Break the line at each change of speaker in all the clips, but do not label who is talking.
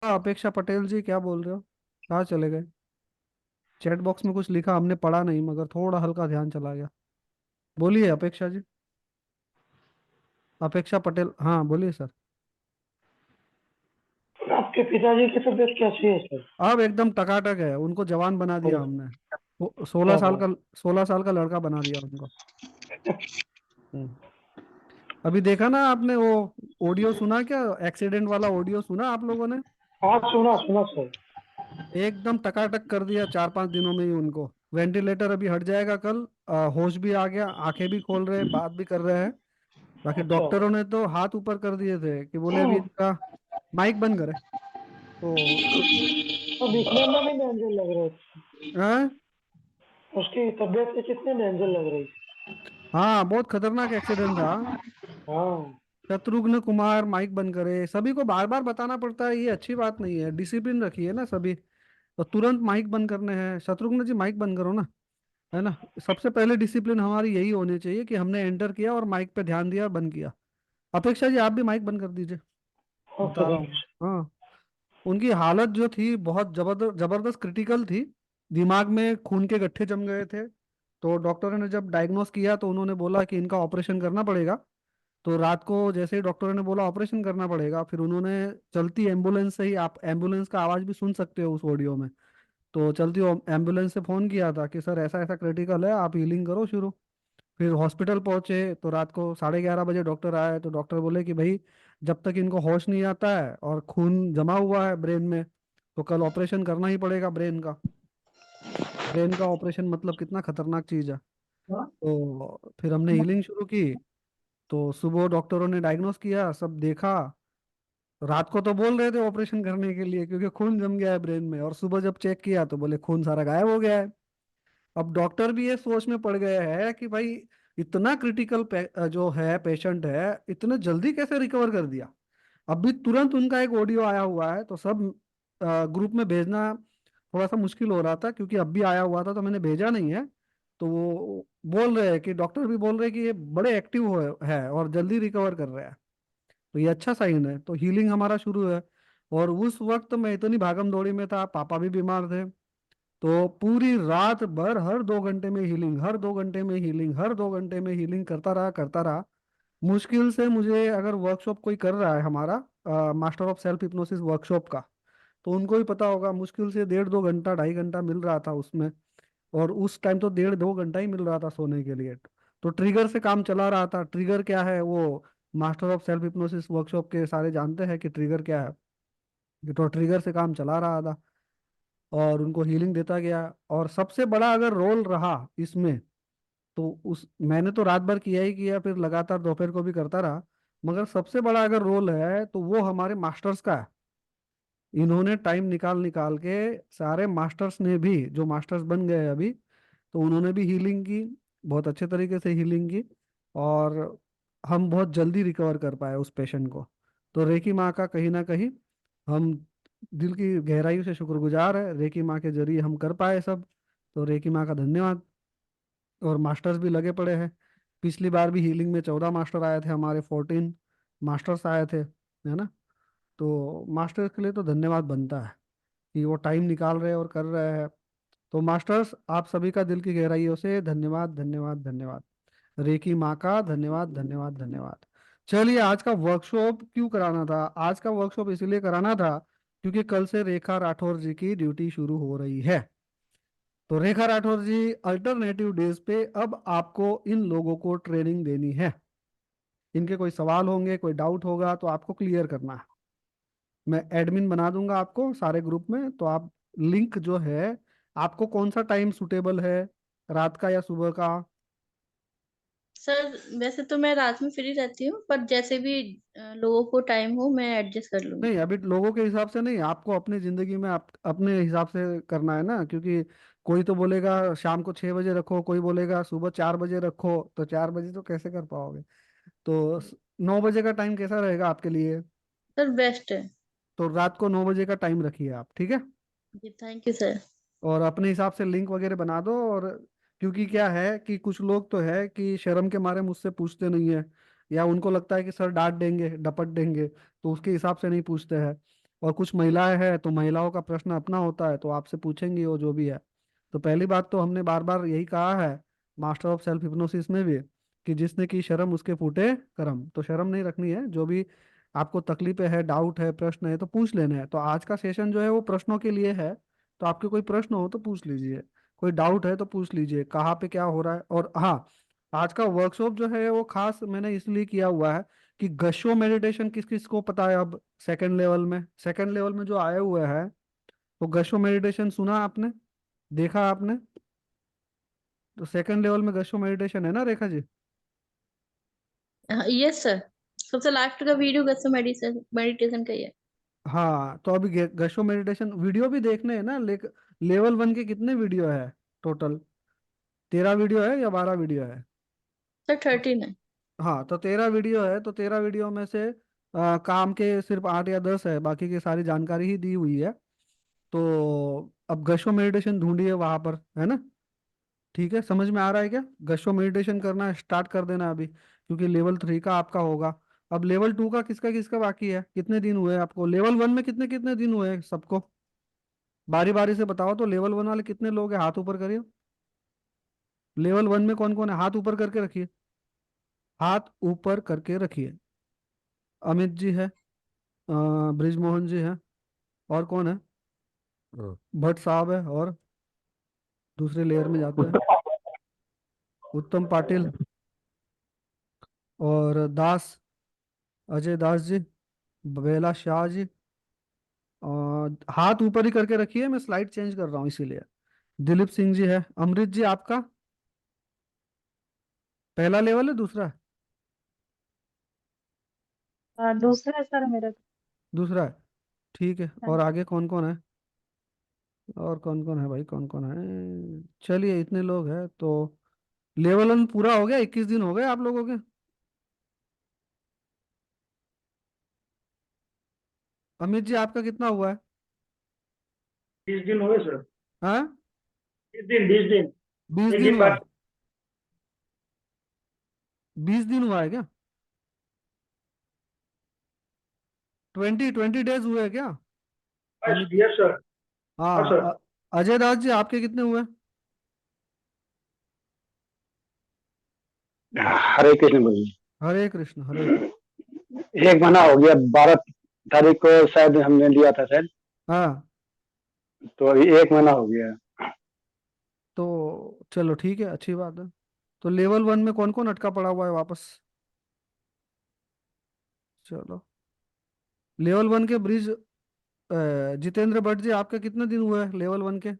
अपेक्षा पटेल जी, क्या बोल रहे हो? कहाँ चले गए? चैट बॉक्स में कुछ लिखा, हमने पढ़ा नहीं, मगर थोड़ा हल्का ध्यान चला गया। बोलिए अपेक्षा जी। अपेक्षा पटेल, हाँ बोलिए सर।
आपके पिताजी की तबीयत कैसी है सर?
अब एकदम टकाटक है, उनको जवान बना दिया
अरे,
हमने। सोलह
क्या
साल
बात।
का 16 साल का लड़का बना दिया उनको। हम्म। अभी देखा ना आपने वो ऑडियो सुना क्या? एक्सीडेंट वाला ऑडियो सुना आप लोगों ने?
हाँ, सुना सुना सर।
एकदम टकाटक कर दिया 4-5 दिनों में ही उनको। वेंटिलेटर अभी हट जाएगा कल। होश भी आ गया, आंखें भी खोल रहे हैं, बात भी कर रहे हैं। बाकी
अच्छा।
डॉक्टरों ने तो हाथ ऊपर कर दिए थे कि बोले अभी
हम्म,
इनका माइक बंद करे। तो
तो दिखने में भी डेंजर लग रहे थे।
हाँ।
उसकी तबीयत से कितने डेंजर लग रही थी।
हाँ, बहुत खतरनाक एक्सीडेंट था।
हाँ।
शत्रुघ्न कुमार माइक बंद करे, सभी को बार बार बताना पड़ता है, ये अच्छी बात नहीं है। डिसिप्लिन रखिए ना सभी। तो तुरंत माइक बंद करने हैं, शत्रुघ्न जी माइक बंद करो ना। है ना? सबसे पहले डिसिप्लिन हमारी यही होनी चाहिए कि हमने एंटर किया और माइक पे ध्यान दिया, बंद किया। अपेक्षा जी, आप भी माइक बंद कर दीजिए।
ओके,
बता रहा
थैंक
हूँ। हाँ। उनकी हालत जो थी बहुत जबरदस्त जबरदस्त क्रिटिकल थी। दिमाग में खून के गड्ढे जम गए थे। तो डॉक्टरों ने जब डायग्नोस किया तो उन्होंने बोला कि इनका ऑपरेशन करना पड़ेगा। तो रात को जैसे ही डॉक्टरों ने बोला ऑपरेशन करना पड़ेगा, फिर उन्होंने चलती एम्बुलेंस से ही, आप एम्बुलेंस का आवाज भी सुन सकते हो उस ऑडियो में। तो चलती एम्बुलेंस से फोन किया था कि सर ऐसा ऐसा क्रिटिकल है, आप हीलिंग करो शुरू। फिर हॉस्पिटल पहुंचे तो रात को 11:30 बजे डॉक्टर आए, तो डॉक्टर बोले कि भाई जब तक इनको होश नहीं आता है और खून जमा हुआ है ब्रेन में, तो कल ऑपरेशन करना ही पड़ेगा ब्रेन का। ब्रेन का ऑपरेशन मतलब कितना खतरनाक चीज है। तो फिर हमने हीलिंग शुरू की। तो सुबह डॉक्टरों ने डायग्नोस किया, सब देखा। रात को तो बोल रहे थे ऑपरेशन करने के लिए क्योंकि खून जम गया है ब्रेन में, और सुबह जब चेक किया तो बोले खून सारा गायब हो गया है। अब डॉक्टर भी ये सोच में पड़ गए हैं कि भाई इतना क्रिटिकल जो है पेशेंट है, इतने जल्दी कैसे रिकवर कर दिया। अभी तुरंत उनका एक ऑडियो आया हुआ है, तो सब ग्रुप में भेजना थोड़ा सा मुश्किल हो रहा था क्योंकि अभी आया हुआ था तो मैंने भेजा नहीं है। तो वो बोल रहे हैं कि डॉक्टर भी बोल रहे हैं कि ये बड़े एक्टिव हो है और जल्दी रिकवर कर रहे हैं। तो ये अच्छा साइन है, तो हीलिंग हमारा शुरू है। और उस वक्त मैं इतनी भागम दौड़ी में था, पापा भी बीमार थे। तो पूरी रात भर हर 2 घंटे में हीलिंग, हर 2 घंटे में हीलिंग, हर 2 घंटे में हीलिंग करता रहा करता रहा। मुश्किल से मुझे, अगर वर्कशॉप कोई कर रहा है हमारा master of self hypnosis workshop का, तो उनको ही पता होगा, मुश्किल से 1.5 2 घंटा 2.5 घंटा मिल रहा था उसमें। और उस टाइम तो 1.5 2 घंटा ही मिल रहा था सोने के लिए। तो ट्रिगर से काम चला रहा था। ट्रिगर क्या है वो master of self hypnosis workshop के सारे जानते हैं कि ट्रिगर क्या है। तो ट्रिगर से काम चला रहा था और उनको हीलिंग देता गया। और सबसे बड़ा अगर रोल रहा इसमें, तो उस मैंने तो रात भर किया ही किया, फिर लगातार दोपहर को भी करता रहा। मगर सबसे बड़ा अगर रोल है तो वो हमारे मास्टर्स का है। इन्होंने टाइम निकाल निकाल के, सारे मास्टर्स ने भी, जो मास्टर्स बन गए अभी, तो उन्होंने भी हीलिंग की। बहुत अच्छे तरीके से हीलिंग की। और हम बहुत जल्दी रिकवर कर पाए उस पेशेंट को। तो रेकी माँ का कहीं ना कहीं हम दिल की गहराई से शुक्रगुजार है, रेकी माँ के जरिए हम कर पाए सब। तो रेकी माँ का धन्यवाद। और मास्टर्स भी लगे पड़े हैं। पिछली बार भी हीलिंग में 14 मास्टर आए थे हमारे, 14 मास्टर्स आए थे, है ना? तो मास्टर्स के लिए तो धन्यवाद बनता है कि वो टाइम निकाल रहे हैं और कर रहे हैं। तो मास्टर्स, आप सभी का दिल की गहराइयों से धन्यवाद धन्यवाद धन्यवाद। रेकी माँ का धन्यवाद धन्यवाद धन्यवाद। चलिए, आज का वर्कशॉप क्यों कराना था? आज का वर्कशॉप इसलिए कराना था क्योंकि कल से रेखा राठौर जी की ड्यूटी शुरू हो रही है। तो रेखा राठौर जी अल्टरनेटिव डेज पे अब आपको इन लोगों को ट्रेनिंग देनी है। इनके कोई सवाल होंगे, कोई डाउट होगा तो आपको क्लियर करना है। मैं एडमिन बना दूंगा आपको सारे ग्रुप में, तो आप लिंक जो है, आपको कौन सा टाइम सुटेबल है, रात का या सुबह का?
सर वैसे तो मैं रात में फ्री रहती हूँ, पर जैसे भी लोगों को टाइम हो मैं एडजस्ट कर लूंगी।
नहीं, अभी लोगों के हिसाब से नहीं, आपको अपनी जिंदगी में आप अपने हिसाब से करना है ना, क्योंकि कोई तो बोलेगा शाम को 6 बजे रखो, कोई बोलेगा सुबह 4 बजे रखो, तो 4 बजे तो कैसे कर पाओगे? तो 9 बजे का टाइम कैसा रहेगा आपके लिए?
सर बेस्ट है।
तो रात को 9 बजे का टाइम रखिए आप, ठीक है?
जी थैंक यू सर।
और अपने हिसाब से लिंक वगैरह बना दो। और क्योंकि क्या है कि कुछ लोग तो है कि शर्म के मारे मुझसे पूछते नहीं है, या उनको लगता है कि सर डांट देंगे डपट देंगे, तो उसके हिसाब से नहीं पूछते हैं। और कुछ महिलाएं हैं तो महिलाओं का प्रश्न अपना होता है, तो आपसे पूछेंगी वो जो भी है। तो पहली बात तो हमने बार बार यही कहा है मास्टर ऑफ सेल्फ हिप्नोसिस में भी, कि जिसने की शर्म उसके फूटे करम। तो शर्म नहीं रखनी है, जो भी आपको तकलीफें है, डाउट है, प्रश्न है, तो पूछ लेना है। तो आज का सेशन जो है वो प्रश्नों के लिए है, तो आपके कोई प्रश्न हो तो पूछ लीजिए, कोई डाउट है तो पूछ लीजिए, कहाँ पे क्या हो रहा है। और हाँ, आज का वर्कशॉप जो है वो खास मैंने इसलिए किया हुआ है कि गशो मेडिटेशन किस किस को पता है। अब सेकंड लेवल में जो आए हुए हैं, तो गशो मेडिटेशन सुना आपने, देखा आपने? तो सेकंड लेवल में गशो मेडिटेशन है ना रेखा जी?
यस सर, सबसे लास्ट का वीडियो गैस मेडिटेशन मेडिटेशन का ही है।
हाँ, तो अभी गशो मेडिटेशन वीडियो भी देखने हैं ना। लेवल 1 के कितने वीडियो है टोटल? 13 वीडियो है या 12 वीडियो है?
सर 13 है।
हाँ, तो 13 वीडियो है, तो 13 वीडियो में से काम के सिर्फ 8 या 10 है, बाकी की सारी जानकारी ही दी हुई है। तो अब गशो मेडिटेशन ढूंढिए वहां पर, है ना? ठीक है, समझ में आ रहा है क्या? गशो मेडिटेशन करना स्टार्ट कर देना अभी, क्योंकि लेवल 3 का आपका होगा। अब लेवल 2 का किसका किसका बाकी है? कितने दिन हुए आपको? लेवल 1 में कितने कितने दिन हुए हैं सबको? बारी बारी से बताओ। तो लेवल 1 वाले कितने लोग हैं, हाथ ऊपर करिए। लेवल 1 में कौन कौन है, हाथ ऊपर करके रखिए, हाथ ऊपर करके रखिए। अमित जी है, ब्रिजमोहन जी है, और कौन है? भट्ट साहब है, और दूसरे लेयर में जाते हैं, उत्तम पाटिल, और दास, अजय दास जी, बेला शाह जी। और हाथ ऊपर ही करके रखिए, मैं स्लाइड चेंज कर रहा हूँ इसीलिए। दिलीप सिंह जी है। अमृत जी आपका पहला लेवल है, दूसरा है?
दूसरा है सर मेरा तो।
दूसरा है, ठीक है।
हाँ
और
जी।
आगे कौन कौन है? और कौन कौन है भाई, कौन कौन है? चलिए, इतने लोग हैं तो लेवल 1 पूरा हो गया। 21 दिन हो गए आप लोगों के। अमित जी आपका कितना हुआ है?
20 दिन हुए सर।
हाँ,
20 दिन 20 दिन।
20
एक
दिन
दिन
हुआ
बाद।
है? 20 दिन हुआ है क्या? 20 डेज हुए हैं क्या अमित जी?
Yes sir. हाँ
हाँ,
सर।
अजय दास जी आपके कितने हुए?
हरे कृष्ण बोलिए।
हरे कृष्ण, हरे कृष्ण।
एक महीना हो गया, 12 तारीख को शायद हमने लिया था शायद।
हाँ,
तो अभी एक महीना हो गया।
तो चलो ठीक है, अच्छी बात है। तो लेवल 1 में कौन कौन अटका पड़ा हुआ है वापस? चलो, लेवल 1 के ब्रिज, जितेंद्र भट्ट जी आपके कितने दिन हुए लेवल 1 के?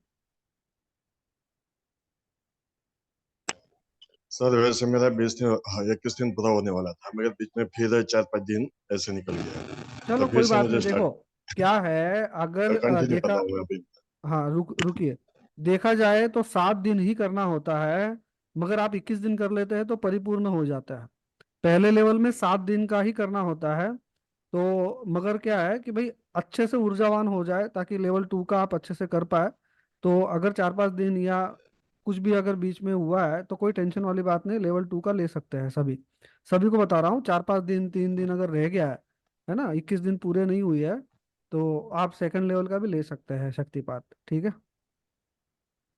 सर वैसे मेरा 20 दिन, हाँ 21 दिन पूरा होने वाला था, मगर बीच में फिर 4-5 दिन ऐसे निकल गया।
चलो
तो फिर
कोई
से
बात
मुझे
नहीं,
स्टार्ट
देखो क्या है, अगर
कंटिन्यू
देखा,
करना होगा अभी।
हाँ रुकिए, देखा जाए तो 7 दिन ही करना होता है, मगर आप 21 दिन कर लेते हैं तो परिपूर्ण हो जाता है। पहले लेवल में 7 दिन का ही करना होता है। तो मगर क्या है कि भाई अच्छे से ऊर्जावान हो जाए ताकि लेवल 2 का आप अच्छे से कर पाए। तो अगर 4-5 दिन या कुछ भी अगर बीच में हुआ है तो कोई टेंशन वाली बात नहीं, लेवल 2 का ले सकते हैं सभी। सभी को बता रहा हूँ, 4-5 दिन, 3 दिन अगर रह गया है ना, 21 दिन पूरे नहीं हुई है, तो आप सेकंड लेवल का भी ले सकते हैं शक्तिपात, ठीक है?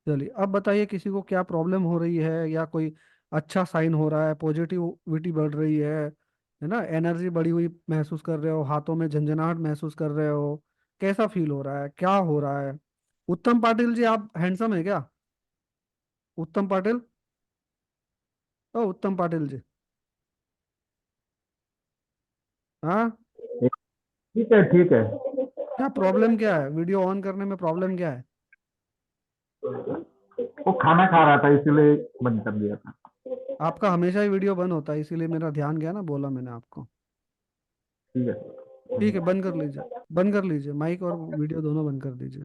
चलिए, अब बताइए किसी को क्या प्रॉब्लम हो रही है, या कोई अच्छा साइन हो रहा है, पॉजिटिविटी बढ़ रही है ना, एनर्जी बढ़ी हुई महसूस कर रहे हो, हाथों में झंझनाहट महसूस कर रहे हो, कैसा फील हो रहा है, क्या हो रहा है? उत्तम पाटिल जी आप हैंडसम है क्या? उत्तम पाटिल, ओ उत्तम पाटिल जी, हाँ?
ठीक है ठीक है।
क्या प्रॉब्लम क्या है, वीडियो ऑन करने में प्रॉब्लम क्या है?
वो खाना खा रहा था इसीलिए बंद कर दिया था।
आपका हमेशा ही वीडियो बंद होता है, इसीलिए मेरा ध्यान गया ना, बोला मैंने आपको।
ठीक है।
ठीक है, बंद कर लीजिए, बंद कर लीजिए, माइक और वीडियो दोनों बंद कर दीजिए।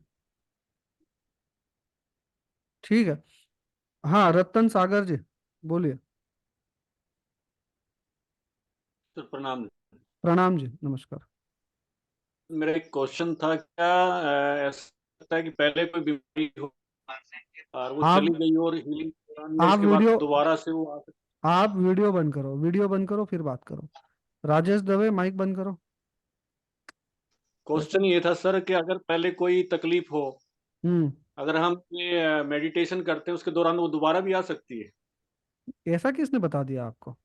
ठीक है। हाँ, रतन सागर जी बोलिए।
सर प्रणाम।
प्रणाम जी, नमस्कार।
मेरा एक क्वेश्चन था, क्या ऐसा लगता है कि पहले कोई बीमारी हो और वो चली
आप
गई और हीलिंग के दौरान या
आप
उसके बाद
वीडियो
दोबारा से वो आ सकती
आप वीडियो बंद करो, वीडियो बंद करो फिर बात करो। राजेश दवे माइक बंद करो।
क्वेश्चन ये था सर कि अगर पहले कोई तकलीफ हो,
हम्म।
अगर हम ये मेडिटेशन करते हैं उसके दौरान वो दोबारा भी आ सकती है?
ऐसा किसने बता दिया आपको?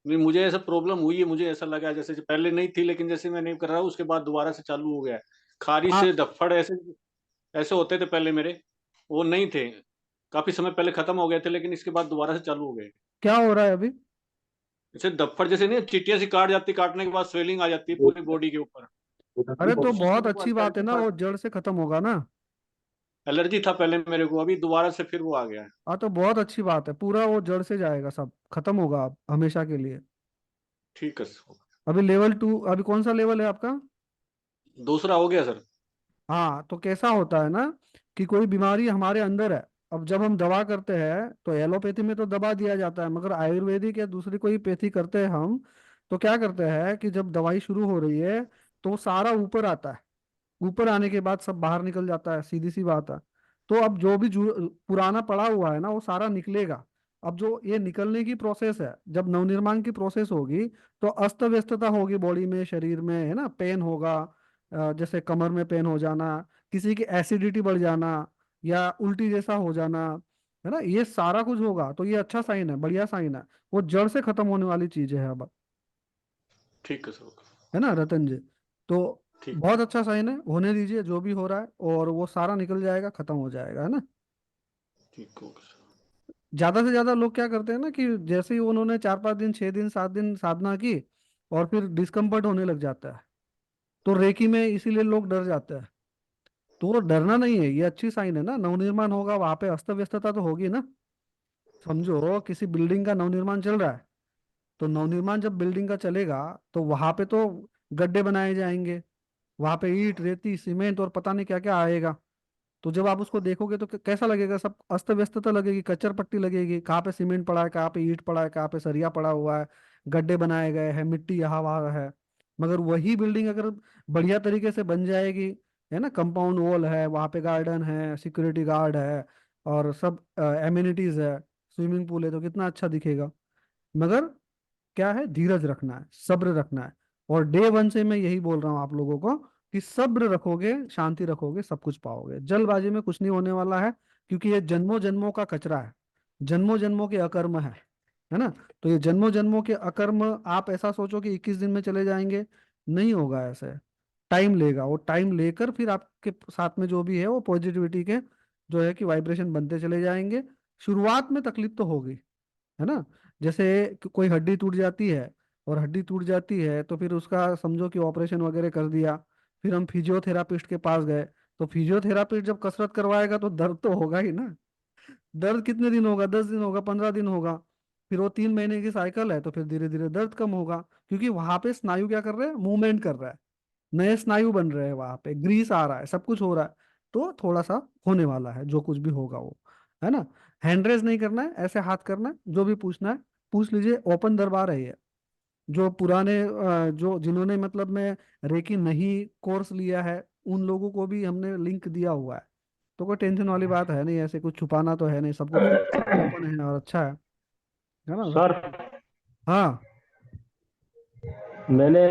नहीं, मुझे ऐसा प्रॉब्लम हुई है, मुझे ऐसा लगा जैसे पहले नहीं थी, लेकिन जैसे मैं नहीं कर रहा हूँ उसके बाद दोबारा से चालू हो गया है। खारिश
हाँ,
से धफ्फड़ ऐसे ऐसे होते थे पहले मेरे, वो नहीं थे। काफी समय पहले खत्म हो गए थे, लेकिन इसके बाद दोबारा से चालू हो गए।
क्या हो रहा है अभी?
जैसे धफ्फड़ जैसे नहीं, चींटियां सी काट जाती, काटने के बाद स्वेलिंग आ जाती है पूरी बॉडी के ऊपर।
अरे तो
उस चीज से
बहुत
मेरे को
अच्छी बात है ना, वो जड़ से खत्म होगा ना।
एलर्जी था पहले मेरे को, अभी दोबारा से फिर वो आ गया है।
हाँ तो बहुत अच्छी बात है, पूरा वो जड़ से जाएगा, सब खत्म होगा अब हमेशा के लिए।
ठीक है सर।
अभी लेवल 2, अभी कौन सा लेवल है आपका?
दूसरा हो गया सर।
हाँ तो कैसा होता है ना कि कोई बीमारी हमारे अंदर है, अब जब हम दवा करते हैं तो एलोपैथी में तो दबा दिया जाता है, मगर आयुर्वेदिक या दूसरी कोई पैथी करते हैं हम, तो क्या करते हैं कि जब दवाई शुरू हो रही है तो वो सारा ऊपर आता है, ऊपर आने के बाद सब बाहर निकल जाता है, सीधी सी बात है। तो अब जो भी पुराना पड़ा हुआ है ना वो सारा निकलेगा। अब जो ये निकलने की प्रोसेस है, जब नवनिर्माण की प्रोसेस होगी तो अस्त व्यस्तता होगी बॉडी में, शरीर में, है ना, पेन होगा, जैसे कमर में पेन हो जाना, किसी की एसिडिटी बढ़ जाना, या उल्टी जैसा हो जाना, है ना, ये सारा कुछ होगा। तो ये अच्छा साइन है, बढ़िया साइन है, वो जड़ से खत्म होने वाली चीज है अब,
ठीक है सर।
है ना रतन जी? तो
ठीक।
बहुत अच्छा साइन है, होने दीजिए जो भी हो रहा है, और वो सारा निकल जाएगा, खत्म हो जाएगा, है ना।
ठीक हो गया सर।
ज्यादा से ज्यादा लोग क्या करते हैं ना कि जैसे ही उन्होंने 4-5 दिन, 6 दिन, 7 दिन साधना की और फिर डिस्कम्फर्ट होने लग जाता है, तो रेकी में इसीलिए लोग डर जाते हैं। तो वो डरना नहीं है, ये अच्छी साइन है ना, नवनिर्माण होगा वहां पे, अस्त व्यस्तता तो होगी ना। समझो किसी बिल्डिंग का नवनिर्माण चल रहा है, तो नवनिर्माण जब बिल्डिंग का चलेगा तो वहां पे तो गड्ढे बनाए जाएंगे, वहां पे ईंट, रेती, सीमेंट और पता नहीं क्या क्या आएगा। तो जब आप उसको देखोगे तो कैसा लगेगा? सब अस्त व्यस्तता लगेगी, कच्चर पट्टी लगेगी, कहाँ पे सीमेंट पड़ा है, कहाँ पे ईंट पड़ा है, कहाँ पे सरिया पड़ा हुआ है, गड्ढे बनाए गए हैं, मिट्टी यहाँ वहाँ है। मगर वही बिल्डिंग अगर बढ़िया तरीके से बन जाएगी, है ना, कंपाउंड वॉल है, वहाँ पे गार्डन है, सिक्योरिटी गार्ड है, और सब एम्यूनिटीज है, स्विमिंग पूल है, तो कितना अच्छा दिखेगा। मगर क्या है, धीरज रखना है, सब्र रखना है। और डे 1 से मैं यही बोल रहा हूँ आप लोगों को कि सब्र रखोगे, शांति रखोगे, सब कुछ पाओगे। जल्दबाजी में कुछ नहीं होने वाला है, क्योंकि ये जन्मों जन्मों का कचरा है, जन्मों जन्मों के अकर्म है ना। तो ये जन्मों जन्मों के अकर्म, आप ऐसा सोचो कि 21 दिन में चले जाएंगे, नहीं होगा ऐसे। टाइम लेगा, वो टाइम लेकर फिर आपके साथ में जो भी है वो पॉजिटिविटी के जो है कि वाइब्रेशन बनते चले जाएंगे। शुरुआत में तकलीफ तो होगी, है ना। जैसे कोई हड्डी टूट जाती है, और हड्डी टूट जाती है तो फिर उसका समझो कि ऑपरेशन वगैरह कर दिया, फिर हम फिजियोथेरापिस्ट के पास गए, तो फिजियोथेरापिस्ट जब कसरत करवाएगा तो दर्द तो होगा ही ना। दर्द कितने दिन होगा? 10 दिन होगा, 15 दिन होगा, फिर वो 3 महीने की साइकिल है, तो फिर धीरे धीरे दर्द कम होगा, क्योंकि वहां पे स्नायु क्या कर रहे हैं, मूवमेंट कर रहा है, नए स्नायु बन रहे हैं, वहां पे ग्रीस आ रहा है, सब कुछ हो रहा है। तो थोड़ा सा होने वाला है, जो कुछ भी होगा वो, है ना। हैंड रेज नहीं करना है, ऐसे हाथ करना है, जो भी पूछना है पूछ लीजिए, ओपन दरबार है ये। जो पुराने जो जिन्होंने मतलब में रेकी नहीं कोर्स लिया है, उन लोगों को भी हमने लिंक दिया हुआ है। तो कोई टेंशन वाली बात है नहीं, ऐसे कुछ छुपाना तो है नहीं, सब कुछ ओपन है और अच्छा है ना
सर,
रतन? हाँ।
मैंने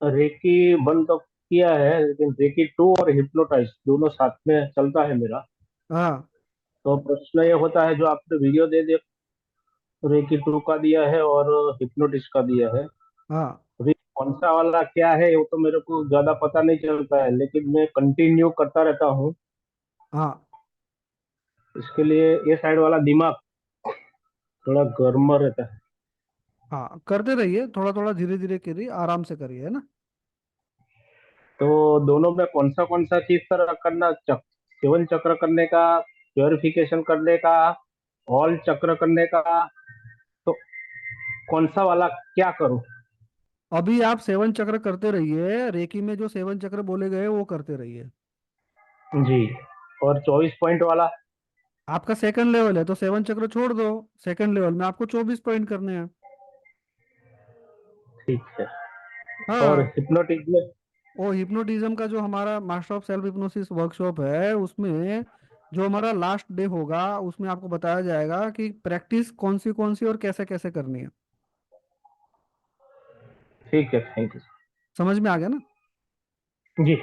रेकी बंद तो किया है, लेकिन रेकी 2 और हिप्नोटाइज दोनों साथ में चलता है मेरा।
हाँ।
तो प्रश्न ये होता है, जो आपने वीडियो दे दिया, रेकी 2 का दिया है और हिप्नोटिस का दिया है,
हाँ।
अभी कौन सा वाला क्या है वो तो मेरे को ज्यादा पता नहीं चलता है, लेकिन मैं कंटिन्यू करता रहता हूँ।
हाँ।
इसके लिए ये साइड वाला दिमाग थोड़ा गर्म रहता है।
हाँ करते रहिए, थोड़ा थोड़ा धीरे धीरे करिए, आराम से करिए, है ना।
तो दोनों में कौन सा चीज सर करना, सेवन चक्र करने का, प्योरिफिकेशन करने का, ऑल चक्र करने का, तो कौन सा वाला क्या करूं?
अभी आप 7 चक्र करते रहिए, रेकी में जो 7 चक्र बोले गए वो करते रहिए।
जी। और 24 पॉइंट वाला?
आपका सेकंड लेवल है तो 7 चक्र छोड़ दो, सेकंड लेवल में आपको 24 पॉइंट करने हैं।
ठीक है। और
हाँ।
हिप्नोटिज्म?
वो हिप्नोटिज्म का जो हमारा master of self hypnosis workshop है, उसमें जो हमारा लास्ट डे होगा उसमें आपको बताया जाएगा कि प्रैक्टिस कौन सी और कैसे कैसे करनी है।
ठीक है, थैंक यू।
समझ में आ गया ना?
जी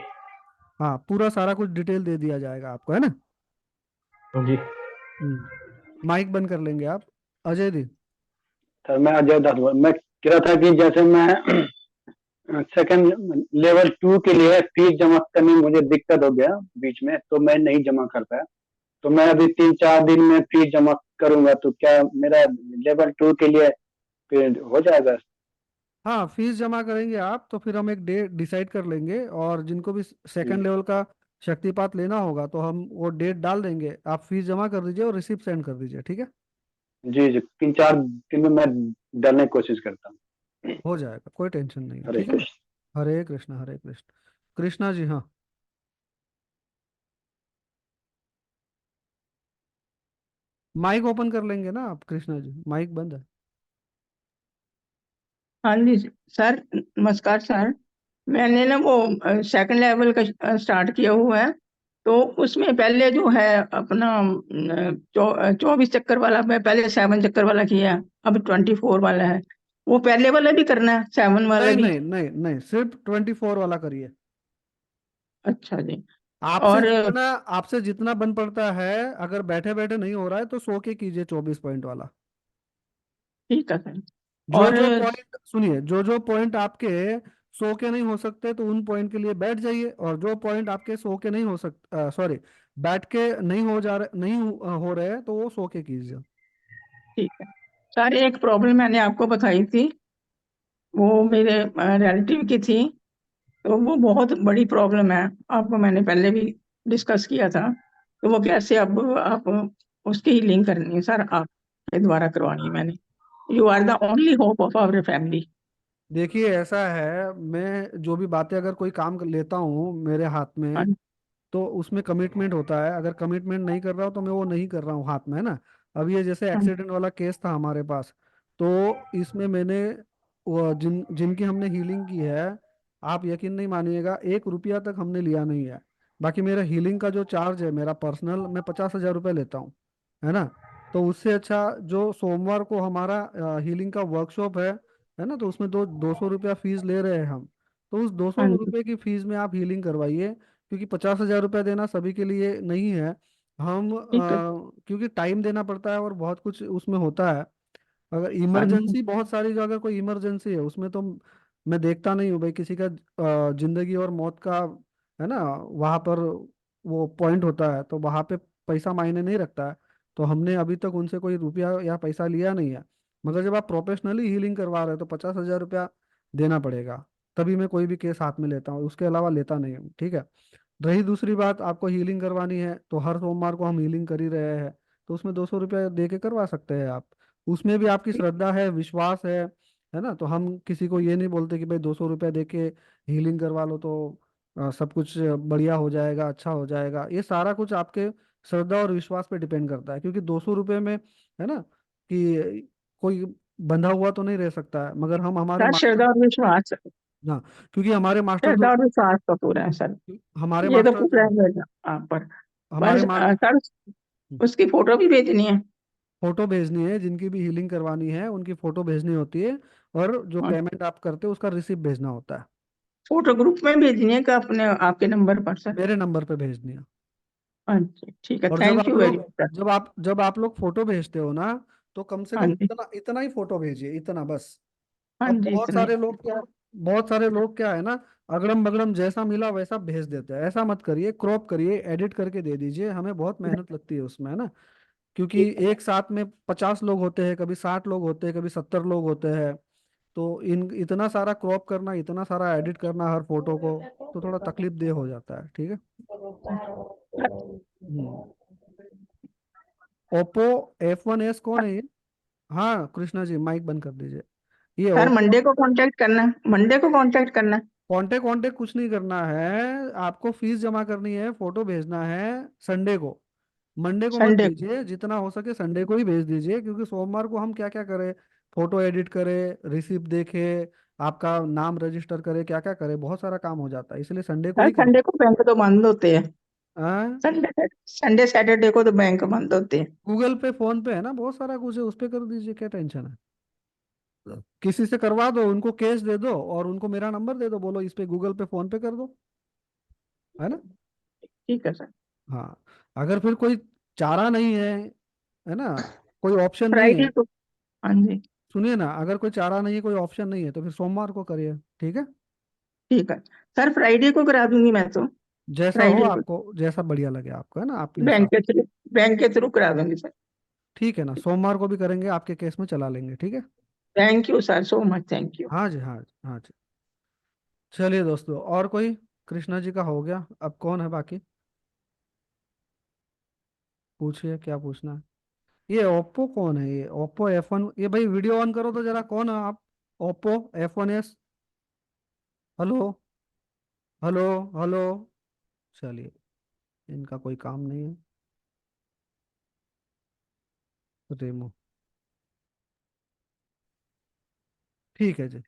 हाँ, पूरा सारा कुछ डिटेल दे दिया जाएगा आपको, है ना।
जी।
माइक बंद कर लेंगे आप, अजय दी।
सर मैं अजय दास मैं कह रहा था कि जैसे मैं सेकंड लेवल 2 के लिए फीस जमा करने में मुझे दिक्कत हो गया बीच में, तो मैं नहीं जमा कर पाया। तो मैं अभी 3-4 दिन में फीस जमा करूंगा, तो क्या मेरा लेवल 2 के लिए फिर हो जाएगा?
हाँ, फीस जमा करेंगे आप तो फिर हम एक डेट डिसाइड कर लेंगे, और जिनको भी
जी
सेकंड लेवल का शक्तिपात लेना होगा तो हम वो डेट डाल देंगे। आप फीस जमा कर दीजिए और रिसिप्ट सेंड कर दीजिए, ठीक है।
जी जी, 3-4 दिन में मैं डालने की कोशिश करता हूँ।
हो जाएगा, कोई टेंशन नहीं है,
हरे
ठीक है ना।
कृष्ण।
हरे कृष्णा, हरे कृष्ण। कृष्णा जी, हाँ। माइक ओपन कर लेंगे ना आप कृष्णा जी, माइक बंद है।
हाँ जी सर, नमस्कार सर। मैंने ना वो सेकंड लेवल का स्टार्ट किया हुआ है। तो उसमें पहले जो है अपना 24 चक्कर वाला, मैं पहले 7 चक्कर वाला किया, अब 24 वाला है। वो पहले वाला भी करना है, 7 वाला
नहीं
भी?
नहीं नहीं नहीं, सिर्फ 24 वाला करिए।
अच्छा जी।
आपसे
और
जितना आपसे जितना बन पड़ता है, अगर बैठे बैठे नहीं हो रहा है तो सो के कीजिए 24 पॉइंट वाला।
ठीक है सर।
जो
और
जो पॉइंट सुनिए, जो जो पॉइंट आपके सो के नहीं हो सकते तो उन पॉइंट के लिए बैठ जाइए, और जो पॉइंट आपके सो के नहीं हो सकते, सॉरी, बैठ के नहीं हो जा रहे, नहीं हो रहे हैं, तो वो सो के कीजिए।
ठीक है सर, एक प्रॉब्लम मैंने आपको बताई थी, वो मेरे रिलेटिव की थी। तो वो बहुत बड़ी प्रॉब्लम है, आपको मैंने पहले भी डिस्कस किया था। तो वो कैसे अब आप उसकी हीलिंग करनी है सर, आपके द्वारा करवानी है मैंने। You are the only hope of our family.
देखिए, ऐसा है, मैं जो भी बातें अगर कोई काम लेता हूँ मेरे हाथ
हाँ
में, तो उसमें कमिटमेंट होता है। अगर कमिटमेट नहीं कर रहा हूँ तो मैं वो नहीं कर रहा हूँ हाथ में, है ना। अब ये जैसे
हाँ
एक्सीडेंट वाला केस था हमारे पास, तो इसमें मैंने वो जिनकी हमने हीलिंग की है, आप यकीन नहीं मानिएगा, 1 रुपया तक हमने लिया नहीं है। बाकी मेरा हीलिंग का जो चार्ज है मेरा पर्सनल, मैं 50,000 रुपये लेता हूँ, है ना। तो उससे अच्छा जो सोमवार को हमारा हीलिंग का वर्कशॉप है ना, तो उसमें 200 रुपया फीस ले रहे हैं हम। तो उस दो सौ
हाँ जी।
रुपये की फीस में आप हीलिंग करवाइए, क्योंकि 50,000 रुपया देना सभी के लिए नहीं है। हम
ठीक है।
क्योंकि टाइम देना पड़ता है और बहुत कुछ उसमें होता है। अगर
हाँ जी।
इमरजेंसी बहुत सारी, जो अगर कोई इमरजेंसी है उसमें तो मैं देखता नहीं हूँ भाई, किसी का जिंदगी और मौत का, है ना, वहां पर वो पॉइंट होता है, तो वहां पे पैसा मायने नहीं रखता है। तो हमने अभी तक उनसे कोई रुपया या पैसा लिया नहीं है। मगर जब आप प्रोफेशनली हीलिंग करवा रहे हो तो 50,000 रुपया देना पड़ेगा, तभी मैं कोई भी केस हाथ में लेता हूँ, उसके अलावा लेता नहीं हूँ, ठीक है। रही दूसरी बात, आपको हीलिंग करवानी है तो हर सोमवार को हम हीलिंग कर ही रहे हैं, तो उसमें 200 रुपया दे के करवा सकते हैं आप। उसमें भी आपकी श्रद्धा है, विश्वास है ना। तो हम किसी को ये नहीं बोलते कि भाई 200 रुपया दे के हीलिंग करवा लो तो सब कुछ बढ़िया हो जाएगा, अच्छा हो जाएगा। ये सारा कुछ आपके श्रद्धा और विश्वास पे डिपेंड करता है, क्योंकि 200 रुपये में, है ना, कि कोई बंधा हुआ तो नहीं रह सकता है। मगर हम हमारे
सर
मास्टर,
श्रद्धा और विश्वास,
हाँ, क्योंकि हमारे मास्टर
श्रद्धा
तो,
और विश्वास तो पूरा है सर।
हमारे
ये तो
मास्टर
पूरा है मेरा आप पर।
हमारे
बस
मा
सर, उसकी फोटो भी भेजनी है।
फोटो भेजनी है, जिनकी भी हीलिंग करवानी है उनकी फोटो भेजनी होती है, और जो
हाँ,
पेमेंट आप करते हो उसका रिसिप्ट भेजना होता है।
फोटो ग्रुप में भेजनी है कि अपने आपके नंबर पर सर?
मेरे नंबर पे भेजनी है।
हाँ जी, ठीक है,
और
thank you very much sir.
जब आप लोग फोटो भेजते हो ना, तो कम से
हाँ
कम
जी।
इतना इतना ही फोटो भेजिए, इतना बस।
हाँ
अब
जी, इतने।
बहुत सारे लोग क्या है ना, अगड़म बगड़म जैसा मिला वैसा भेज देते हैं। ऐसा मत करिए, क्रॉप करिए, एडिट करके दे दीजिए, हमें बहुत मेहनत लगती है उसमें, है ना। क्योंकि एक साथ में 50 लोग होते हैं, कभी 60 लोग होते हैं, कभी 70 लोग होते हैं। तो इन इतना सारा क्रॉप करना, इतना सारा एडिट करना हर फोटो को, तो थोड़ा तकलीफ दे हो जाता है, ठीक है। हम्म। ओप्पो F1s कौन है ये? हाँ कृष्णा जी, माइक बंद कर दीजिए। ये
सर
ओप्पो,
मंडे को कांटेक्ट करना, मंडे को कांटेक्ट करना।
कांटेक्ट कांटेक्ट कुछ नहीं करना है, आपको फीस जमा करनी है, फोटो भेजना है संडे को। मंडे को मत
संडे को।
भेजिए, जितना हो सके संडे को ही भेज दीजिए, क्योंकि सोमवार को हम क्या क्या करें, फोटो एडिट करें, रिसिप्ट देखे, आपका नाम रजिस्टर करे, क्या क्या करे, बहुत सारा काम हो जाता है, इसलिए संडे को
सर
ही
संडे
करिए।
को बैंक तो बंद होते हैं।
हाँ,
संडे संडे सैटरडे को तो बैंक बंद होते हैं।
गूगल पे फोन पे है ना, बहुत सारा कुछ है, उस पे कर दीजिए, क्या टेंशन है। किसी से करवा दो, उनको कैश दे दो और उनको मेरा नंबर दे दो, बोलो इस पे गूगल पे फोन पे कर दो। है ना।
ठीक है सर।
हाँ, अगर फिर कोई चारा नहीं है ना, कोई ऑप्शन नहीं
फ्राइडे
है,
को। हाँ जी।
सुनिए ना, अगर कोई चारा नहीं है, कोई ऑप्शन नहीं है, तो फिर सोमवार को करिए, ठीक है।
ठीक है सर, फ्राइडे को करा दूंगी मैं तो।
जैसा हो
फ्राइडे को
आपको, जैसा बढ़िया लगे आपको, है ना, अपने
बैंक
हिसाब।
के थ्रू, बैंक के थ्रू करा दूंगी सर।
ठीक है ना, सोमवार को भी करेंगे, आपके केस में चला लेंगे, ठीक है।
Thank you sir, so much, thank you.
हाँ जी, हाँ जी, हाँ जी। चलिए दोस्तों, और कोई? कृष्णा जी का हो गया, अब कौन है बाकी? पूछिए, क्या पूछना है। ये ओप्पो कौन है? ये ओप्पो F1, ये भाई वीडियो ऑन करो तो जरा, कौन है आप? Oppo F1s। Hello, hello, hello. चलिए, इनका कोई काम नहीं है। रेमो, ठीक है जी।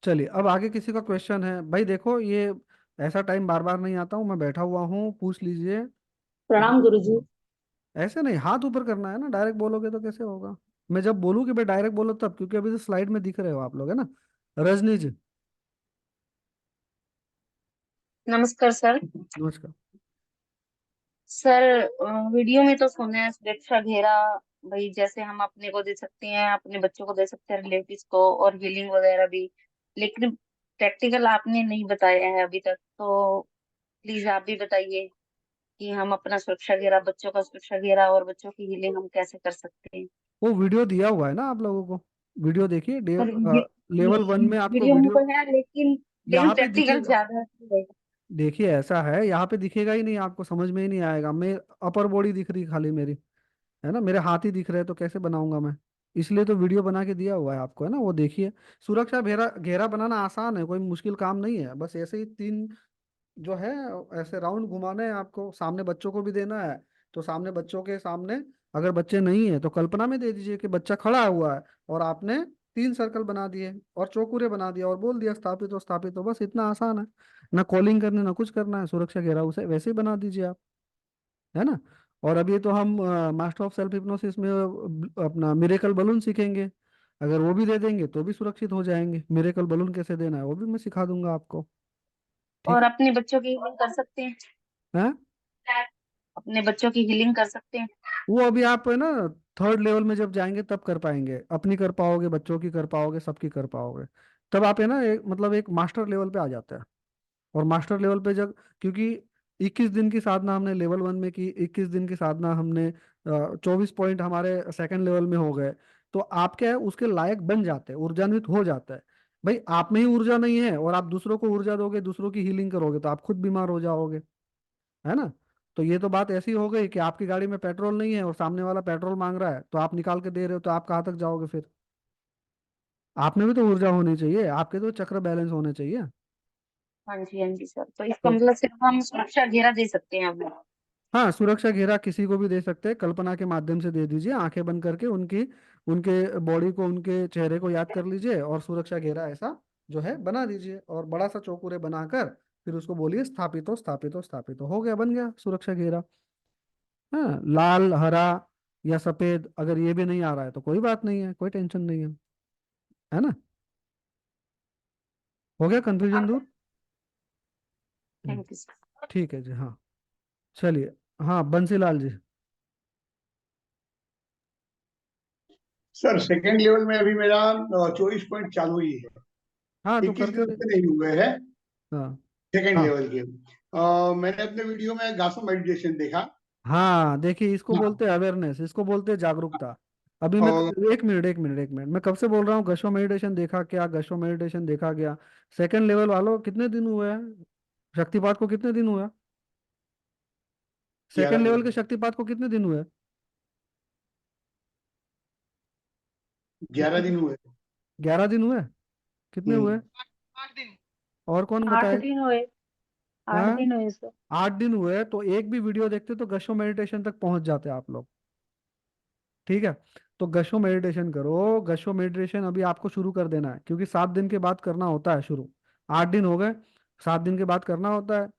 चलिए, अब आगे किसी का क्वेश्चन है भाई? देखो, ये ऐसा टाइम बार बार नहीं आता हूँ, मैं बैठा हुआ हूँ, पूछ लीजिए।
प्रणाम गुरुजी।
ऐसे नहीं, हाथ ऊपर करना है ना, डायरेक्ट बोलोगे तो कैसे होगा? मैं जब बोलूँ कि भाई डायरेक्ट बोलो तब, क्योंकि अभी तो स्लाइड में दिख रहे हो आप लोग, है ना। रजनी जी,
नमस्कार सर।
नमस्कार।
सर वीडियो में तो सुने हैं सुरक्षा घेरा, भाई जैसे हम अपने को दे सकते हैं, अपने बच्चों को दे सकते हैं, रिलेटिव्स को, और हीलिंग वगैरह भी, लेकिन प्रैक्टिकल आपने नहीं बताया है अभी तक, तो प्लीज आप भी बताइए कि हम अपना सुरक्षा घेरा, बच्चों का सुरक्षा घेरा और बच्चों की हीलिंग हम कैसे कर सकते हैं।
वो वीडियो दिया हुआ है ना आप लोगों को, वीडियो देखिए।
सर
लेवल 1 में आपको
वीडियो में
वीडियो
तो है, लेकिन
यहाँ पे
प्रैक्टिकल
दिखेगा।
ज्यादा है।
देखिए, ऐसा है, यहाँ पे दिखेगा ही नहीं आपको, समझ में ही नहीं आएगा। मैं अपर बॉडी दिख रही खाली मेरी, है ना, मेरे हाथ ही दिख रहे हैं, तो कैसे बनाऊंगा मैं? इसलिए तो वीडियो बना के दिया हुआ है आपको, है ना, वो देखिए। सुरक्षा घेरा घेरा बनाना आसान है, कोई मुश्किल काम नहीं है। बस ऐसे ही 3 जो है, ऐसे राउंड घुमाना है आपको, सामने बच्चों को भी देना है। तो सामने बच्चों के सामने, अगर बच्चे नहीं है तो कल्पना में दे दीजिए कि बच्चा खड़ा हुआ है, और आपने 3 सर्कल बना दिए और चौकुरे बना दिया और बोल दिया स्थापित हो, स्थापित हो, बस इतना आसान है। ना कॉलिंग करनी, ना कुछ करना है। सुरक्षा घेरा उसे वैसे ही बना दीजिए आप, है ना। और अभी तो हम मास्टर ऑफ सेल्फ हिप्नोसिस में अपना मिरेकल बलून सीखेंगे। अगर वो भी दे देंगे तो भी सुरक्षित हो जाएंगे। मिरेकल बलून कैसे देना है वो भी मैं सिखा दूंगा आपको, ठीक
और अपने बच्चों की हीलिंग कर सकते हैं,
है।
अपने बच्चों की हीलिंग कर सकते हैं।
वो अभी आप, है ना, 3rd लेवल में जब जाएंगे तब कर पाएंगे। अपनी कर पाओगे, बच्चों की कर पाओगे, सबकी कर पाओगे। तब आप, है ना, एक मतलब एक मास्टर लेवल पे आ जाता है। और मास्टर लेवल पे जब, क्योंकि 21 दिन की साधना हमने लेवल 1 में की, 21 दिन की साधना हमने 24 पॉइंट हमारे 2nd लेवल में हो गए, तो आप क्या है, उसके लायक बन जाते हैं, ऊर्जान्वित हो जाता है। भाई, आप में ही ऊर्जा नहीं है और आप दूसरों को ऊर्जा दोगे, दूसरों की हीलिंग करोगे, तो आप खुद बीमार हो जाओगे, है ना। तो ये तो बात ऐसी हो गई कि आपकी गाड़ी में पेट्रोल नहीं है और सामने वाला पेट्रोल मांग रहा है, तो आप निकाल के दे रहे हो, तो आप कहाँ तक जाओगे फिर? आप में भी तो ऊर्जा होनी चाहिए, आपके तो चक्र बैलेंस होने चाहिए।
हाँ जी, हाँ जी सर, तो इसका
तो
मतलब सिर्फ हम सुरक्षा घेरा दे सकते हैं अभी।
हाँ, सुरक्षा घेरा किसी को भी दे सकते हैं, कल्पना के माध्यम से दे दीजिए, आंखें बंद करके उनकी, उनके बॉडी को, उनके चेहरे को याद कर लीजिए, और सुरक्षा घेरा ऐसा जो है बना दीजिए, और बड़ा सा चौकुरे बनाकर फिर उसको बोलिए स्थापित हो, स्थापित हो, स्थापित हो गया, बन गया सुरक्षा घेरा। हाँ, लाल, हरा या सफेद, अगर ये भी नहीं आ रहा है तो कोई बात नहीं है, कोई टेंशन नहीं है ना। हो गया कंफ्यूजन दूर? हम्म,
थैंक यू सर।
ठीक है जी, हाँ। चलिए, हाँ, बंसीलाल जी।
सर सेकंड लेवल में अभी मेरा 24 पॉइंट चालू ही है,
हाँ, तो
21
करते
लेवल
रहे।
पे नहीं हुए हैं
हाँ,
सेकंड
हाँ,
लेवल के। मैंने अपने वीडियो में गासो मेडिटेशन देखा।
हाँ, देखिए, इसको
हाँ,
बोलते हैं अवेयरनेस, इसको बोलते हैं जागरूकता। अभी मैं,
और
1 मिनट, 1 मिनट, 1 मिनट, मैं कब से बोल रहा हूँ, गशो मेडिटेशन देखा क्या, गशो मेडिटेशन देखा गया। 2nd लेवल वालों, कितने दिन हुए हैं शक्तिपात को, कितने दिन हुआ? 2nd
11
लेवल
दिन
के शक्तिपात को कितने दिन हुए?
11 दिन हुए।
11 दिन हुए? कितने हुए?
हम्म।
और कौन
8
बताए?
दिन हुए, आठ
हाँ,
दिन हुए सर।
8 दिन हुए तो एक भी वीडियो देखते तो गशो मेडिटेशन तक पहुंच जाते आप लोग, ठीक है। तो गशो मेडिटेशन करो, गशो मेडिटेशन अभी आपको शुरू कर देना है, क्योंकि 7 दिन के बाद करना होता है शुरू। 8 दिन हो गए, 7 दिन के बाद करना होता है।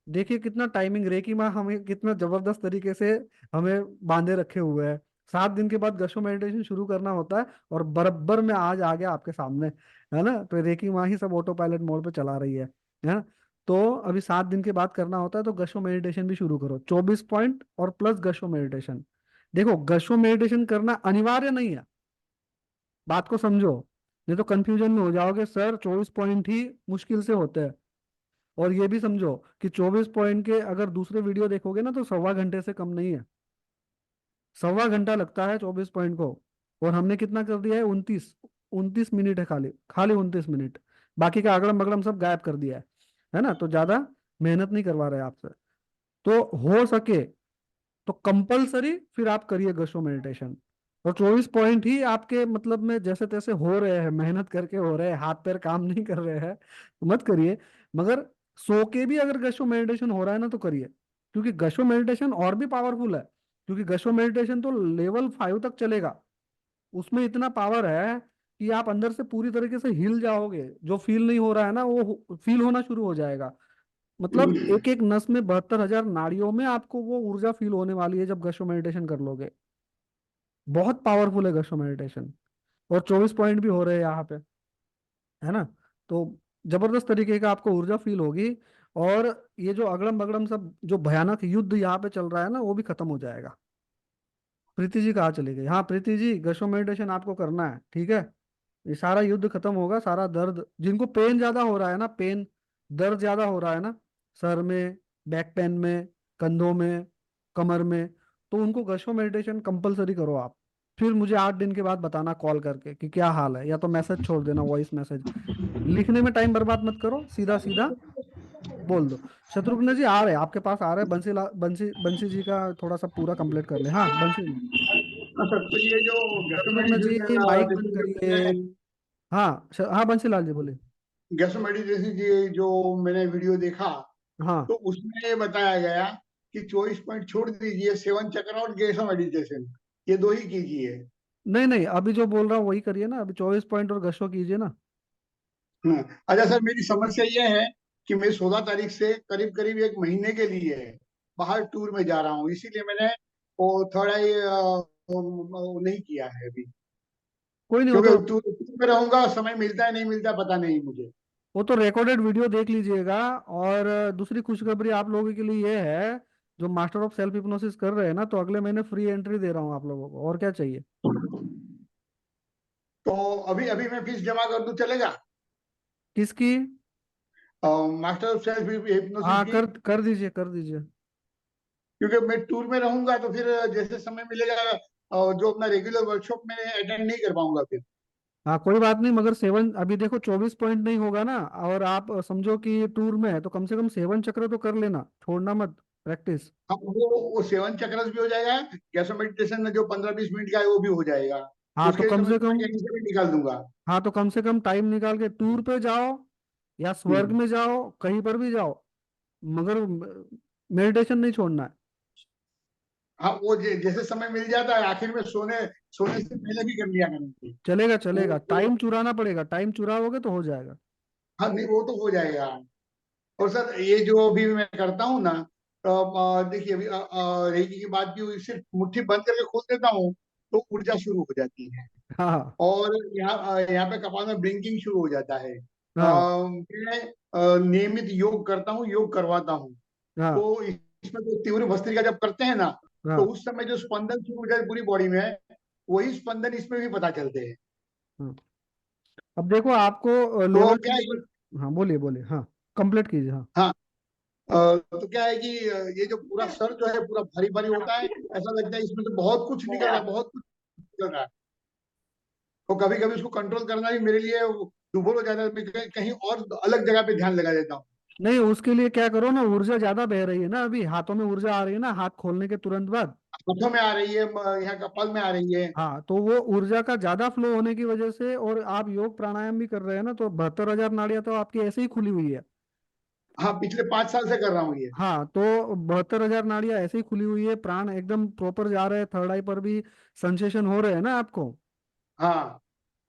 देखिए कितना टाइमिंग, रेकी माँ हमें कितना जबरदस्त तरीके से हमें बांधे रखे हुए हैं। 7 दिन के बाद गशो मेडिटेशन शुरू करना होता है, और बराबर में आज आ गया आपके सामने, है ना। तो रेकी माँ ही सब ऑटो पायलट मोड पे चला रही है ना। तो अभी 7 दिन के बाद करना होता है, तो गशो मेडिटेशन भी शुरू करो, 24 पॉइंट और प्लस गशो मेडिटेशन। देखो गशो मेडिटेशन करना अनिवार्य नहीं है, बात को समझो, नहीं तो कंफ्यूजन में हो जाओगे, सर 24 पॉइंट ही मुश्किल से होते हैं। और ये भी समझो कि 24 पॉइंट के अगर दूसरे वीडियो देखोगे ना तो 1.25 घंटे से कम नहीं है, 1.25 घंटा लगता है 24 पॉइंट को। और हमने कितना कर दिया है, 29 मिनट है, खाली खाली 29 मिनट, बाकी का अगड़म बगड़म सब गायब कर दिया है ना। तो ज्यादा मेहनत नहीं करवा रहे आपसे। तो हो सके तो कंपलसरी फिर आप करिए गशो मेडिटेशन। और 24 पॉइंट ही आपके मतलब में जैसे तैसे हो रहे हैं, मेहनत करके हो रहे हैं, हाथ पैर काम नहीं कर रहे हैं, तो मत करिए। मगर सो के भी अगर गशो मेडिटेशन हो रहा है ना तो करिए, क्योंकि गशो मेडिटेशन और भी पावरफुल है। क्योंकि गशो मेडिटेशन तो लेवल 5 तक चलेगा, उसमें इतना पावर है कि आप अंदर से पूरी तरीके से हिल जाओगे, जो फील नहीं हो रहा है ना वो फील होना शुरू हो जाएगा। मतलब एक एक नस में 72,000 नाड़ियों में आपको वो ऊर्जा फील होने वाली है जब गशो मेडिटेशन कर लोगे। बहुत पावरफुल है गशो मेडिटेशन। और 24 पॉइंट भी हो रहे हैं यहाँ पे, है ना। तो जबरदस्त तरीके का आपको ऊर्जा फील होगी। और ये जो अगड़म बगड़म सब जो भयानक युद्ध यहाँ पे चल रहा है ना वो भी खत्म हो जाएगा। प्रीति जी कहाँ चली गई? हाँ प्रीति जी, गशो मेडिटेशन आपको करना है, ठीक है। ये सारा युद्ध खत्म होगा, सारा दर्द, जिनको पेन ज्यादा हो रहा है ना, पेन दर्द ज्यादा हो रहा है ना, सर में, बैक पेन में, कंधों में, कमर में, तो उनको गशो मेडिटेशन कंपलसरी करो आप। फिर मुझे 8 दिन के बाद बताना कॉल करके कि क्या हाल है, या तो मैसेज छोड़ देना, वॉइस मैसेज। लिखने में टाइम बर्बाद मत करो, सीधा सीधा बोल दो। शत्रुघ्न जी आ रहे हैं आपके पास, आ रहे हैं। बंसी बंसी जी का थोड़ा सा पूरा कंप्लीट कर ले। हाँ बंसी जी।
अच्छा, तो ये जो गैसो
शत्रुघ्न जी माइक बंद करिए। हाँ हाँ बंसीलाल जी बोले।
गैसो मेडिटेशन की जो मैंने वीडियो देखा,
हाँ
तो उसमें ये बताया गया कि 24 पॉइंट छोड़ दीजिए, 7 चक्र और गैसो मेडिटेशन, ये दो ही कीजिए।
नहीं नहीं, अभी जो बोल रहा हूँ वही करिए ना, अभी 24 पॉइंट और गशो कीजिए ना।
अच्छा सर, मेरी समस्या ये है कि मैं 16 तारीख से करीब करीब एक महीने के लिए बाहर टूर में जा रहा हूँ, इसीलिए मैंने वो थोड़ा ही वो नहीं किया है अभी,
कोई नहीं,
क्योंकि टूर में रहूंगा, समय मिलता है नहीं मिलता पता नहीं मुझे।
वो तो रिकॉर्डेड वीडियो देख लीजिएगा। और दूसरी खुशखबरी आप लोगों के लिए ये है, जो मास्टर ऑफ सेल्फ हिप्नोसिस कर रहे हैं ना, तो अगले महीने फ्री एंट्री दे रहा हूँ आप लोगों को, और क्या चाहिए।
तो अभी अभी मैं फीस जमा कर दूं, चलेगा?
किसकी?
मास्टर ऑफ सेल्फ हिप्नोसिस
हाँ
की।
कर दीजिए, कर दीजिए।
क्योंकि मैं टूर में रहूंगा तो फिर जैसे समय मिलेगा जो अपना रेगुलर वर्कशॉप में अटेंड नहीं कर पाऊंगा फिर।
हाँ कोई बात नहीं, मगर 7, अभी देखो 24 पॉइंट नहीं होगा ना, और आप समझो कि ये टूर में है, तो कम से कम 7 चक्र तो कर लेना, छोड़ना मत प्रैक्टिस।
हाँ, वो 7 चक्रस भी हो जाएगा, गैसो मेडिटेशन में जो 15-20 मिनट का है वो भी हो जाएगा।
हाँ तो
उसके लिए तो
कम
मैं
से कम,
कहीं से भी निकाल दूंगा।
हाँ तो कम से कम टाइम निकाल के टूर पे जाओ, या स्वर्ग
हम्म।
में जाओ, कहीं पर भी जाओ, मगर मेडिटेशन नहीं छोड़ना है।
हाँ, वो जैसे समय मिल जाता है आखिर में सोने सोने से पहले भी कर लिया करेंगे।
चलेगा चलेगा,
वो
टाइम चुराना पड़ेगा, टाइम चुराओगे तो हो जाएगा।
हाँ, नहीं वो तो हो जाएगा। और सर, ये जो अभी मैं करता हूँ ना, देखिए अभी रेकी की बात भी हुई, सिर्फ मुट्ठी बंद करके खोल देता हूँ तो ऊर्जा शुरू हो जाती है।
हाँ
और यहाँ पे कपाल में ब्लिंकिंग शुरू हो जाता है।
हाँ
मैं नियमित योग करता हूँ, योग करवाता हूँ।
हाँ
तो इसमें तो तीव्र भस्त्रिका जब करते हैं ना, तो
हाँ
उस समय जो स्पंदन शुरू हो जाए पूरी बॉडी में, वही स्पंदन इसमें भी पता चलते हैं।
हाँ। अब देखो आपको
तो
लेवल
क्या
2
है
पर, हाँ बोलिए बोलिए, हाँ कंप्लीट कीजिए, हाँ।
हाँ, तो क्या है कि ये जो पूरा सर जो है पूरा भारी भारी होता है, ऐसा लगता है इसमें तो बहुत कुछ निकल रहा है, बहुत कुछ निकल रहा है। तो कभी कभी उसको कंट्रोल करना भी मेरे लिए दुभर हो जाता है, मैं कहीं और अलग जगह पे ध्यान लगा देता हूँ।
नहीं, उसके लिए क्या करो ना, ऊर्जा ज्यादा बह रही है ना, अभी हाथों में ऊर्जा आ रही है ना, हाथ खोलने के तुरंत बाद।
हाथों में आ रही है, यहाँ कपाल में आ रही है।
हाँ तो वो ऊर्जा का ज्यादा फ्लो होने की वजह से, और आप योग प्राणायाम भी कर रहे हैं ना, तो 72,000 नाड़ियां तो आपकी ऐसे ही खुली हुई है।
हाँ, पिछले 5 साल से कर रहा हूँ ये।
हाँ तो 72,000 नाड़ियां ऐसे ही खुली हुई है, प्राण एकदम प्रॉपर जा रहे हैं, थर्ड आई पर भी सेंसेशन हो रहे हैं ना आपको।
हाँ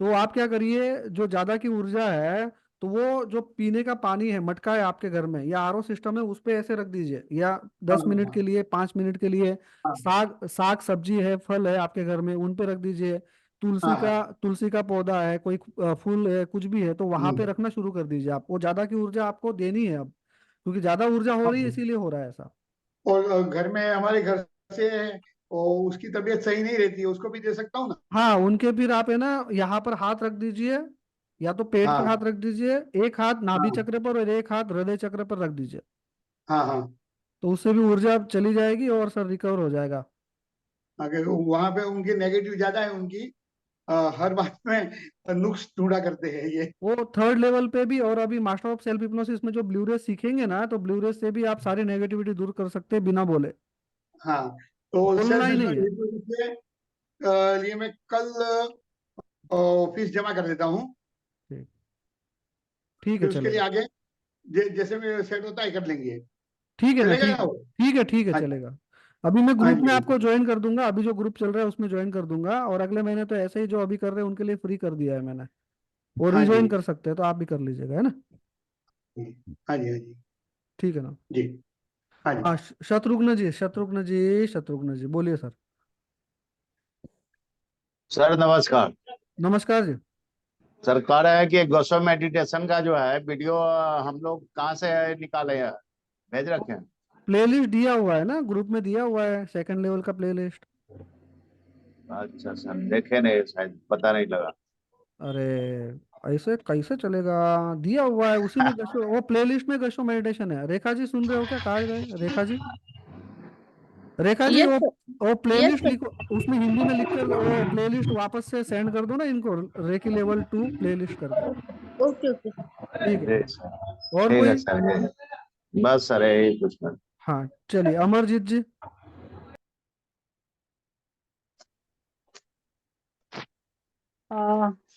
तो आप क्या करिए, जो ज्यादा की ऊर्जा है, तो वो जो पीने का पानी है, मटका है आपके घर में या आरओ सिस्टम है, उस पे ऐसे रख दीजिए, या
हाँ
10 मिनट के लिए, 5 मिनट के लिए।
हाँ
साग साग सब्जी है, फल है आपके घर में, उन पे रख दीजिए।
हाँ हाँ।
तुलसी का पौधा है, कोई फूल है, कुछ भी है, तो वहां पे
हम्म।
रखना शुरू कर दीजिए आप। वो ज्यादा की ऊर्जा आपको देनी है अब। क्योंकि ज्यादा ऊर्जा हो रही है
हाँ।
इसीलिए हो रहा है ऐसा।
और घर में हमारे घर से है, और उसकी तबीयत सही नहीं रहती है, उसको भी दे सकता हूँ ना?
हाँ, उनके फिर आप है ना यहाँ पर हाथ रख दीजिए, या तो पेट पे हाथ
हाँ
रख दीजिए, एक हाथ नाभि
हाँ
चक्र पर और एक हाथ हृदय चक्र पर रख दीजिए।
हाँ हाँ।
तो उससे भी ऊर्जा चली जाएगी और सर रिकवर हो जाएगा।
अगर वहां पे उनकी नेगेटिव ज्यादा है उनकी, हर बात में नुक्स ढूंढा करते हैं ये।
वो थर्ड लेवल पे भी, और अभी मास्टर ऑफ सेल्फ हिप्नोसिस में जो ब्लू रेस सीखेंगे ना, तो ब्लू रेस से भी आप सारी नेगेटिविटी दूर कर सकते हैं बिना बोले।
हाँ, तो
बोलना
सेल्फ
ही नहीं है।
के लिए मैं कल फीस जमा कर देता हूँ।
ठीक। ठीक है,
फिर उसके लिए
चलेगा।
आगे जैसे में सेट होता है कर लेंगे।
ठीक है ना,
चलेगा
ठीक
ना
है।
वो?
ठीक है, ठीक है,
हाँ जी
चलेगा। अभी मैं
हाँ
ग्रुप
जी
में
हाँ
आपको
जी
ज्वाइन कर दूंगा, अभी जो ग्रुप चल रहा है उसमें ज्वाइन कर दूंगा, और अगले महीने तो ऐसे ही जो अभी कर रहे हैं उनके लिए फ्री कर दिया है मैंने। वो
हाँ जी
रिज्वाइन कर सकते हैं, तो आप भी कर लीजिएगा, है ना।
हाँ जी हाँ जी
ठीक है ना।
जी हाँ जी।
हाँ, शत्रुघ्न जी, शत्रुघ्न जी, शत्रुघ्न जी, बोलिए सर।
सर नमस्कार।
नमस्कार जी।
सर कह रहे हैं कि गोस्वामी मेडिटेशन का जो है वीडियो हम लोग कहाँ से निकाले हैं, भेज रखे हैं?
प्लेलिस्ट दिया हुआ है ना, ग्रुप में दिया हुआ है, सेकंड लेवल का प्लेलिस्ट।
अच्छा सर, देखे नहीं शायद, पता नहीं लगा।
अरे, ऐसे कैसे चलेगा। दिया हुआ है उसी में गशो, वो प्लेलिस्ट में गशो मेडिटेशन है। रेखा जी सुन रहे हो क्या, कहाँ गए रेखा जी? रेखा जी,
यस
वो
सर।
वो
यस
प्लेलिस्ट
सर।
लिखो, उसमें हिंदी में लिख कर वो प्लेलिस्ट वापस से सेंड कर दो ना इनको, रेकी लेवल 2 प्लेलिस्ट करके।
Okay okay.
ठीक है।
जी सर।
और
ठीक है
कोई?
सर, बस सर यही कुछ नहीं।
हाँ, चलिए, अमरजीत जी।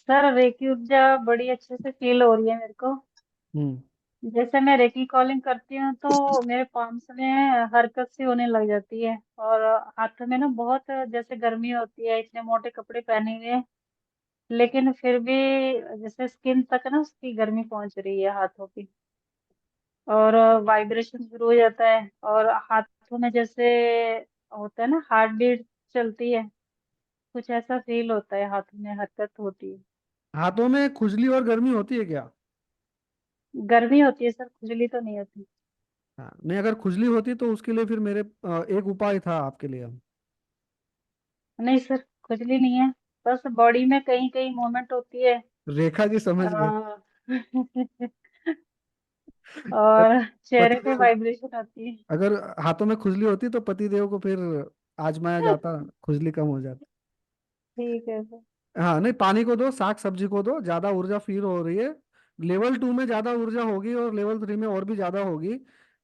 सर रेकी ऊर्जा बड़ी अच्छे से फील हो रही है मेरे को।
हम्म।
जैसे मैं रेकी कॉलिंग करती हूँ तो मेरे पाम्स में हरकत सी होने लग जाती है, और हाथ में ना बहुत जैसे गर्मी होती है, इतने मोटे कपड़े पहने हुए हैं, लेकिन फिर भी जैसे स्किन तक ना उसकी गर्मी पहुंच रही है हाथों की, और वाइब्रेशन शुरू हो जाता है, और हाथों में जैसे होता है ना हार्ट बीट चलती है, कुछ ऐसा फील होता है, हाथों में हरकत होती है।
हाथों में खुजली और गर्मी होती है क्या?
गर्मी होती है सर, खुजली तो नहीं होती।
हाँ, नहीं, अगर खुजली होती तो उसके लिए फिर मेरे एक उपाय था आपके लिए।
नहीं सर, खुजली नहीं है, बस बॉडी में कहीं कहीं मूवमेंट होती है।
रेखा जी समझ गए।
आ, और चेहरे पे
पतिदेव,
वाइब्रेशन होती है।
अगर हाथों में खुजली होती तो पतिदेव को फिर आजमाया जाता, खुजली कम हो जाती।
ठीक है सर।
हाँ, नहीं, पानी को दो, साग सब्जी को दो, ज्यादा ऊर्जा फील हो रही है। लेवल 2 में ज्यादा ऊर्जा होगी और लेवल 3 में और भी ज्यादा होगी।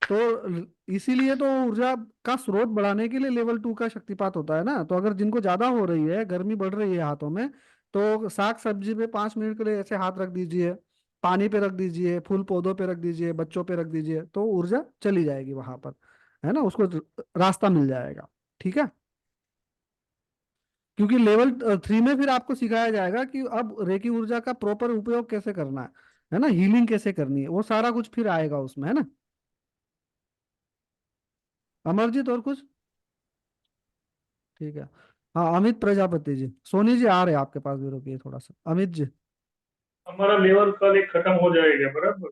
तो इसीलिए तो ऊर्जा का स्रोत बढ़ाने के लिए लेवल 2 का शक्तिपात होता है ना। तो अगर जिनको ज्यादा हो रही है, गर्मी बढ़ रही है हाथों में, तो साग सब्जी पे 5 मिनट के लिए ऐसे हाथ रख दीजिए, पानी पे रख दीजिए, फूल पौधों पे रख दीजिए, बच्चों पे रख दीजिए, तो ऊर्जा चली जाएगी वहां पर, है ना, उसको रास्ता मिल जाएगा। ठीक है। क्योंकि लेवल 3 में फिर आपको सिखाया जाएगा कि अब रेकी ऊर्जा का प्रॉपर उपयोग कैसे करना है ना, हीलिंग कैसे करनी है, वो सारा कुछ फिर आएगा उसमें, है ना। अमरजीत, और कुछ? ठीक है। हाँ, अमित प्रजापति जी, सोनी जी आ रहे हैं आपके पास भी, रुकिए थोड़ा सा, अमित जी।
हमारा लेवल कल एक खत्म हो जाएगा, बराबर?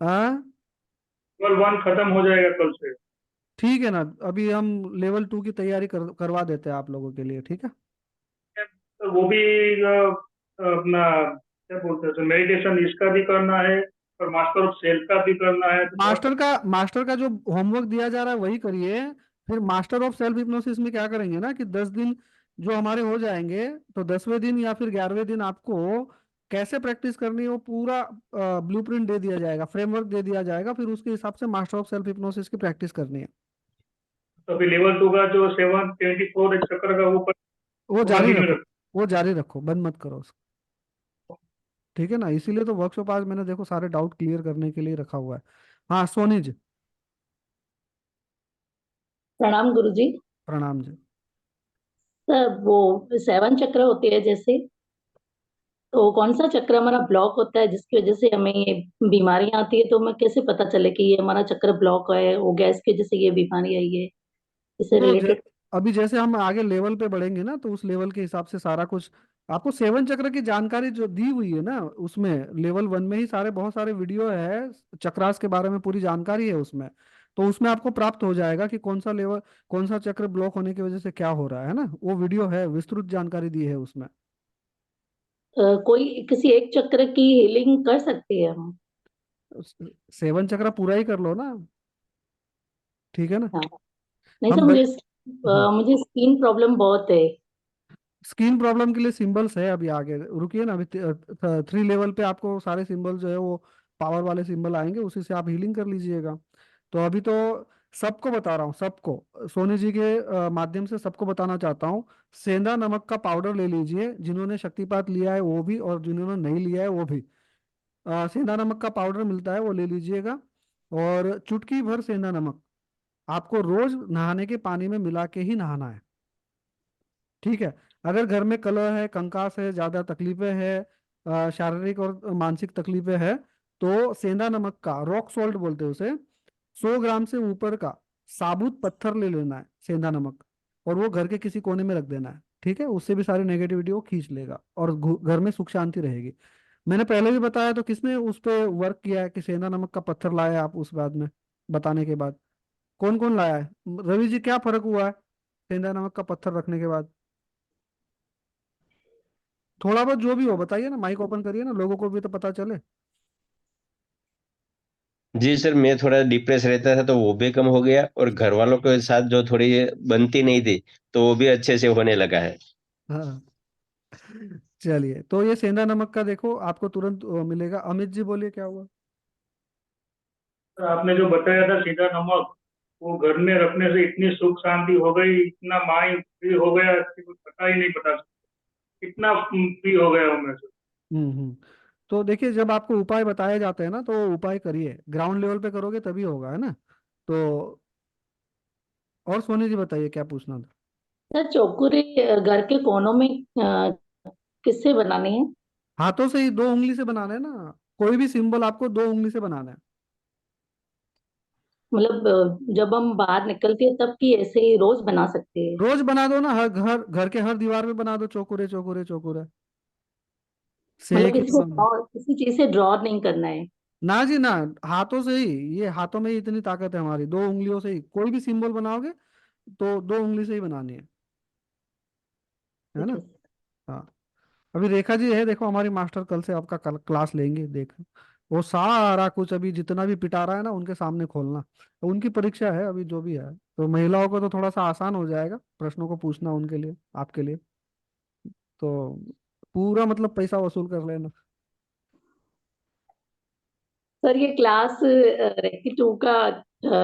हाँ,
लेवल 1 खत्म हो जाएगा कल से।
ठीक है ना। अभी हम लेवल 2 की तैयारी करवा देते हैं आप लोगों के लिए, ठीक है।
तो वो भी अपना क्या बोलते हैं, मेडिटेशन इसका भी करना है और मास्टर ऑफ सेल का भी करना है, तो बहुत
मास्टर का जो होमवर्क दिया जा रहा है वही करिए। फिर मास्टर ऑफ सेल्फ हिप्नोसिस में क्या करेंगे ना कि 10 दिन जो हमारे हो जाएंगे, तो 10वें दिन या फिर 11वें दिन आपको कैसे प्रैक्टिस करनी है वो पूरा ब्लूप्रिंट दे दिया जाएगा, फ्रेमवर्क दे दिया जाएगा, फिर उसके हिसाब से मास्टर ऑफ सेल्फ हिप्नोसिस की प्रैक्टिस करनी है।
तो अभी लेवल 2 का जो 724 चक्र का वो
वो जारी
समाधि में
रखो,
रख।
वो जारी रखो, बंद मत करो उसको। ठीक है ना, इसीलिए तो वर्कशॉप आज मैंने देखो सारे डाउट क्लियर करने के लिए रखा हुआ है। हाँ, सोनी जी।
प्रणाम गुरुजी।
प्रणाम जी।
सर वो 7 चक्र होते हैं जैसे, तो कौन सा चक्र हमारा ब्लॉक होता है जिसकी वजह से हमें ये बीमारियां आती है, तो हमें कैसे पता चले कि ये हमारा चक्र ब्लॉक है, वो गैस की वजह से ये बीमारी आई है, इससे
तो
रिलेटेड?
अभी जैसे हम आगे लेवल पे बढ़ेंगे ना, तो उस लेवल के हिसाब से सारा कुछ आपको सेवन चक्र की जानकारी जो दी हुई है ना, उसमें लेवल 1 में ही सारे बहुत सारे वीडियो है, चक्रास के बारे में पूरी जानकारी है उसमें। तो उसमें आपको प्राप्त हो जाएगा कि कौन सा लेवल, कौन सा चक्र ब्लॉक होने की वजह से क्या हो रहा है ना, वो वीडियो है, विस्तृत जानकारी दी है उसमें।
कोई किसी एक चक्र की हीलिंग कर सकती है हम?
सेवन चक्र पूरा ही कर लो ना, ठीक है ना।
हाँ। नहीं सर,
हम
मुझे
हाँ,
मुझे स्किन प्रॉब्लम बहुत है।
स्किन प्रॉब्लम के लिए सिंबल्स है, अभी आगे रुकिए ना, अभी 3 लेवल पे आपको सारे सिंबल जो है वो पावर वाले सिंबल आएंगे, उसी से आप हीलिंग कर लीजिएगा। तो अभी तो सबको बता रहा हूँ, सबको, सोनी जी के माध्यम से सबको बताना चाहता हूँ। सेंधा नमक का पाउडर ले लीजिए, जिन्होंने शक्तिपात लिया है वो भी, और जिन्होंने नहीं लिया है वो भी। सेंधा नमक का पाउडर मिलता है, वो ले लीजिएगा। और चुटकी भर सेंधा नमक आपको रोज नहाने के पानी में मिला के ही नहाना है, ठीक है। अगर घर में कलह है, कंकास है, ज्यादा तकलीफें है, शारीरिक और मानसिक तकलीफें है, तो सेंधा नमक का, रॉक सॉल्ट बोलते हैं उसे, 100 ग्राम से ऊपर का साबुत पत्थर ले लेना है, सेंधा नमक, और वो घर के किसी कोने में रख देना है, ठीक है। उससे भी सारी नेगेटिविटी वो खींच लेगा और घर में सुख शांति रहेगी। मैंने पहले भी बताया, तो किसने उस पे वर्क किया है कि सेंधा नमक का पत्थर लाया आप उस बाद में, बताने के बाद कौन कौन लाया है? रवि जी, क्या फर्क हुआ है सेंधा नमक का पत्थर रखने के बाद? थोड़ा बहुत जो भी हो बताइए ना, माइक ओपन करिए ना, लोगों को भी तो पता चले।
जी सर, मैं थोड़ा डिप्रेस रहता था तो वो भी कम हो गया, और घर वालों के साथ जो थोड़ी बनती नहीं थी तो वो भी अच्छे से होने लगा है।
हाँ, चलिए, तो ये सेंधा नमक का देखो आपको तुरंत मिलेगा। अमित जी बोलिए, क्या हुआ?
सर, आपने जो बताया था सीधा नमक, वो घर में रखने से इतनी सुख शांति हो गई, इतना माइंड फ्री हो गया कि कुछ पता ही नहीं पता, इतना फ्री हो गया हूँ मैं सर।
हम्म। तो देखिए, जब आपको उपाय बताए जाते हैं ना, तो उपाय करिए, ग्राउंड लेवल पे करोगे तभी होगा, है ना। तो और सोनी जी बताइए, क्या पूछना था?
सर, चौकुरे घर के कोनों में किससे बनाने हैं?
हाथों से ही, 2 उंगली से बनाना है ना, कोई भी सिंबल आपको 2 उंगली से बनाना है।
मतलब जब हम बाहर निकलते हैं तब की ऐसे ही रोज बना सकते हैं?
रोज बना दो ना, हर घर, घर के हर दीवार पे बना दो, चौकुरे चौकुरे चौकुरे,
मतलब
सेक ही
किसी को
बना।
किसी चीज से ड्रॉ नहीं करना है?
ना जी ना, हाथों से ही, ये हाथों में ही इतनी ताकत है हमारी, 2 उंगलियों से ही कोई भी सिंबल बनाओगे तो 2 उंगली से ही बनानी है
ठीक
ना।
है।
हाँ, अभी रेखा जी है, देखो हमारी मास्टर, कल से आपका क्लास लेंगे, देख वो सारा कुछ अभी जितना भी पिटा रहा है ना उनके सामने खोलना। तो उनकी परीक्षा है अभी, जो भी है, तो महिलाओं को तो थोड़ा सा आसान हो जाएगा प्रश्नों को पूछना उनके लिए, आपके लिए तो पूरा मतलब पैसा वसूल कर लेना।
सर, ये क्लास रेकी 2 का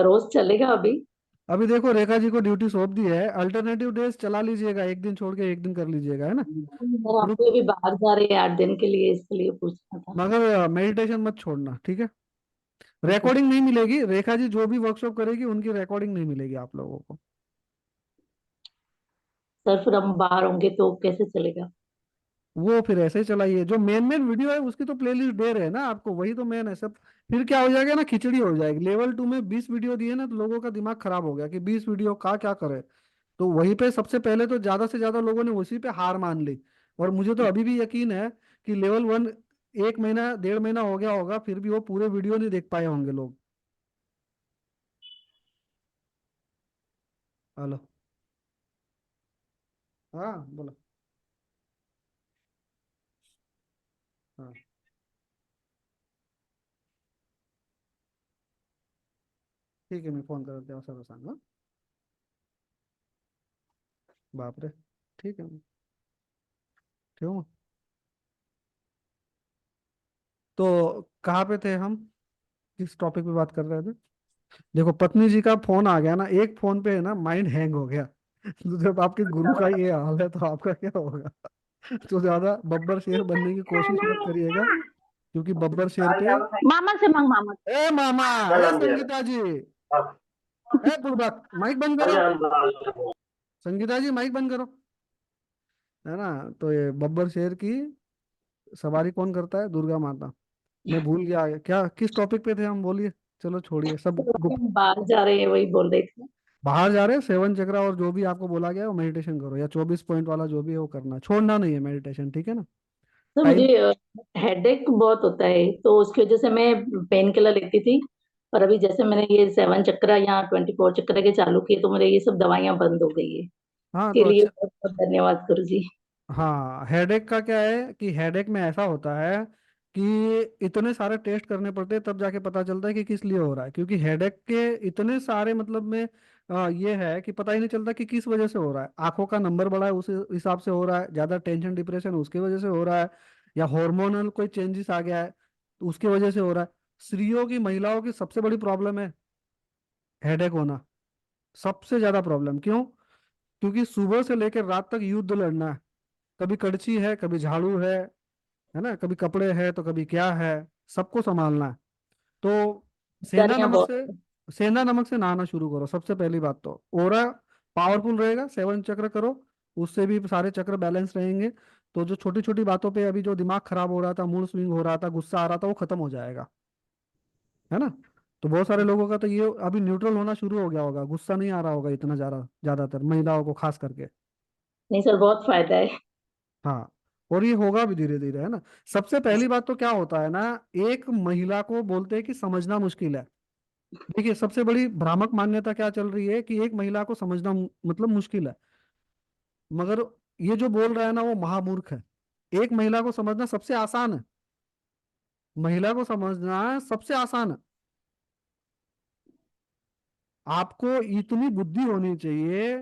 रोज चलेगा अभी?
अभी देखो, रेखा जी को ड्यूटी सौंप दी है, अल्टरनेटिव डेज चला लीजिएगा, एक दिन छोड़ के एक दिन कर लीजिएगा, है ना।
सर, आप
ग्रुप,
तो अभी बाहर जा रहे हैं 8 दिन के लिए, इसके लिए पूछना था।
मगर मेडिटेशन मत छोड़ना, ठीक है।
ठीक है
रिकॉर्डिंग नहीं मिलेगी, रेखा जी जो भी वर्कशॉप करेगी उनकी रिकॉर्डिंग नहीं मिलेगी आप लोगों को।
सर, फिर हम बाहर होंगे तो कैसे चलेगा?
वो फिर ऐसे ही चलाइए, जो मेन मेन वीडियो है उसकी तो प्लेलिस्ट दे रहे हैं ना आपको, वही तो मेन है सब। फिर क्या हो जाएगा ना, खिचड़ी हो जाएगी। लेवल 2 में 20 वीडियो दिए ना, तो लोगों का दिमाग खराब हो गया कि 20 वीडियो का क्या करे। तो वहीं पे सबसे पहले तो ज्यादा से ज्यादा लोगों ने उसी पे हार मान ली। और मुझे तो अभी भी यकीन है कि लेवल 1 1 महीना 1.5 महीना हो गया होगा, फिर भी वो पूरे वीडियो नहीं देख पाए होंगे लोग। हेलो, हाँ बोलो। हाँ, ठीक है, मी फोन करत तेव्हा सर्व सांग हं? बापरे, ठीक है, ठेवू मग? तो कहाँ पे थे हम, किस टॉपिक पे बात कर रहे थे? देखो, पत्नी जी का फोन आ गया ना, एक फोन पे है ना माइंड हैंग हो गया। तो जब आपके गुरु का ये हाल है तो आपका क्या होगा? तो ज्यादा बब्बर शेर बनने की कोशिश मत करिएगा, क्योंकि बब्बर शेर पे,
मामा से मांग मामा।
ए मामा, ए संगीता जी, ए बुड़बक, माइक बंद करो, संगीता जी माइक बंद करो, है ना। तो ये बब्बर शेर की सवारी कौन करता है? दुर्गा माता। मैं भूल गया क्या, किस टॉपिक पे थे हम, बोलिए। चलो छोड़िए सब
तो
गुप्त।
हम बाहर जा रहे हैं वही बोल रहे थे।
बाहर जा रहे हैं, सेवन चक्रा और जो भी आपको बोला गया है वो मेडिटेशन करो, या 24 पॉइंट वाला जो भी है वो करना, छोड़ना नहीं है मेडिटेशन, ठीक है ना।
तो मुझे
टाइम।
हेडेक बहुत होता है, तो उसकी वजह से मैं पेन किलर लेती थी। पर अभी जैसे मैंने ये 7 चक्रा या 24 चक्रा के चालू किए, तो मेरे ये सब दवाइयां बंद हो गई है।
हाँ
इसके
तो
लिए
अच्छा।
बहुत बहुत धन्यवाद गुरु जी।
हाँ, हेडेक का क्या है कि हेडेक में ऐसा होता है कि इतने सारे टेस्ट करने पड़ते हैं तब जाके पता चलता है कि किस लिए हो रहा है, क्योंकि हेडेक के इतने सारे मतलब में ये है कि पता ही नहीं चलता कि किस वजह से हो रहा है। आंखों का नंबर बढ़ा है उस हिसाब से हो रहा है, ज्यादा टेंशन डिप्रेशन उसकी वजह से हो रहा है, या हार्मोनल कोई चेंजेस आ गया है तो उसकी वजह से हो रहा है। स्त्रियों की, महिलाओं की सबसे बड़ी प्रॉब्लम है हेडेक होना, सबसे ज्यादा प्रॉब्लम। क्यों? क्योंकि सुबह से लेकर रात तक युद्ध लड़ना है, कभी कड़छी है, कभी झाड़ू है ना, कभी कपड़े है तो कभी क्या है, सबको संभालना है। तो सेंधा
जिम्मेदारियां
नमक
बहुत।
से सेंधा नमक से नहाना शुरू करो, सबसे पहली बात तो ओरा पावरफुल रहेगा। 7 चक्र करो, उससे भी सारे चक्र बैलेंस रहेंगे। तो जो छोटी छोटी बातों पे अभी जो दिमाग खराब हो रहा था, मूड स्विंग हो रहा था, गुस्सा आ रहा था, वो खत्म हो जाएगा, है ना। तो बहुत सारे लोगों का तो ये अभी न्यूट्रल होना शुरू हो गया होगा, गुस्सा नहीं आ रहा होगा इतना ज्यादा, ज्यादातर महिलाओं को खास करके।
नहीं सर, बहुत फायदा है।
हाँ, और ये होगा भी धीरे धीरे, है ना। सबसे पहली बात तो क्या होता है ना, एक महिला को बोलते हैं कि समझना मुश्किल है। देखिए, सबसे बड़ी भ्रामक मान्यता क्या चल रही है कि एक महिला को समझना मतलब मुश्किल है। मगर ये जो बोल रहा है ना वो महामूर्ख है। एक महिला को समझना सबसे आसान है, महिला को समझना सबसे आसान है। आपको इतनी बुद्धि होनी चाहिए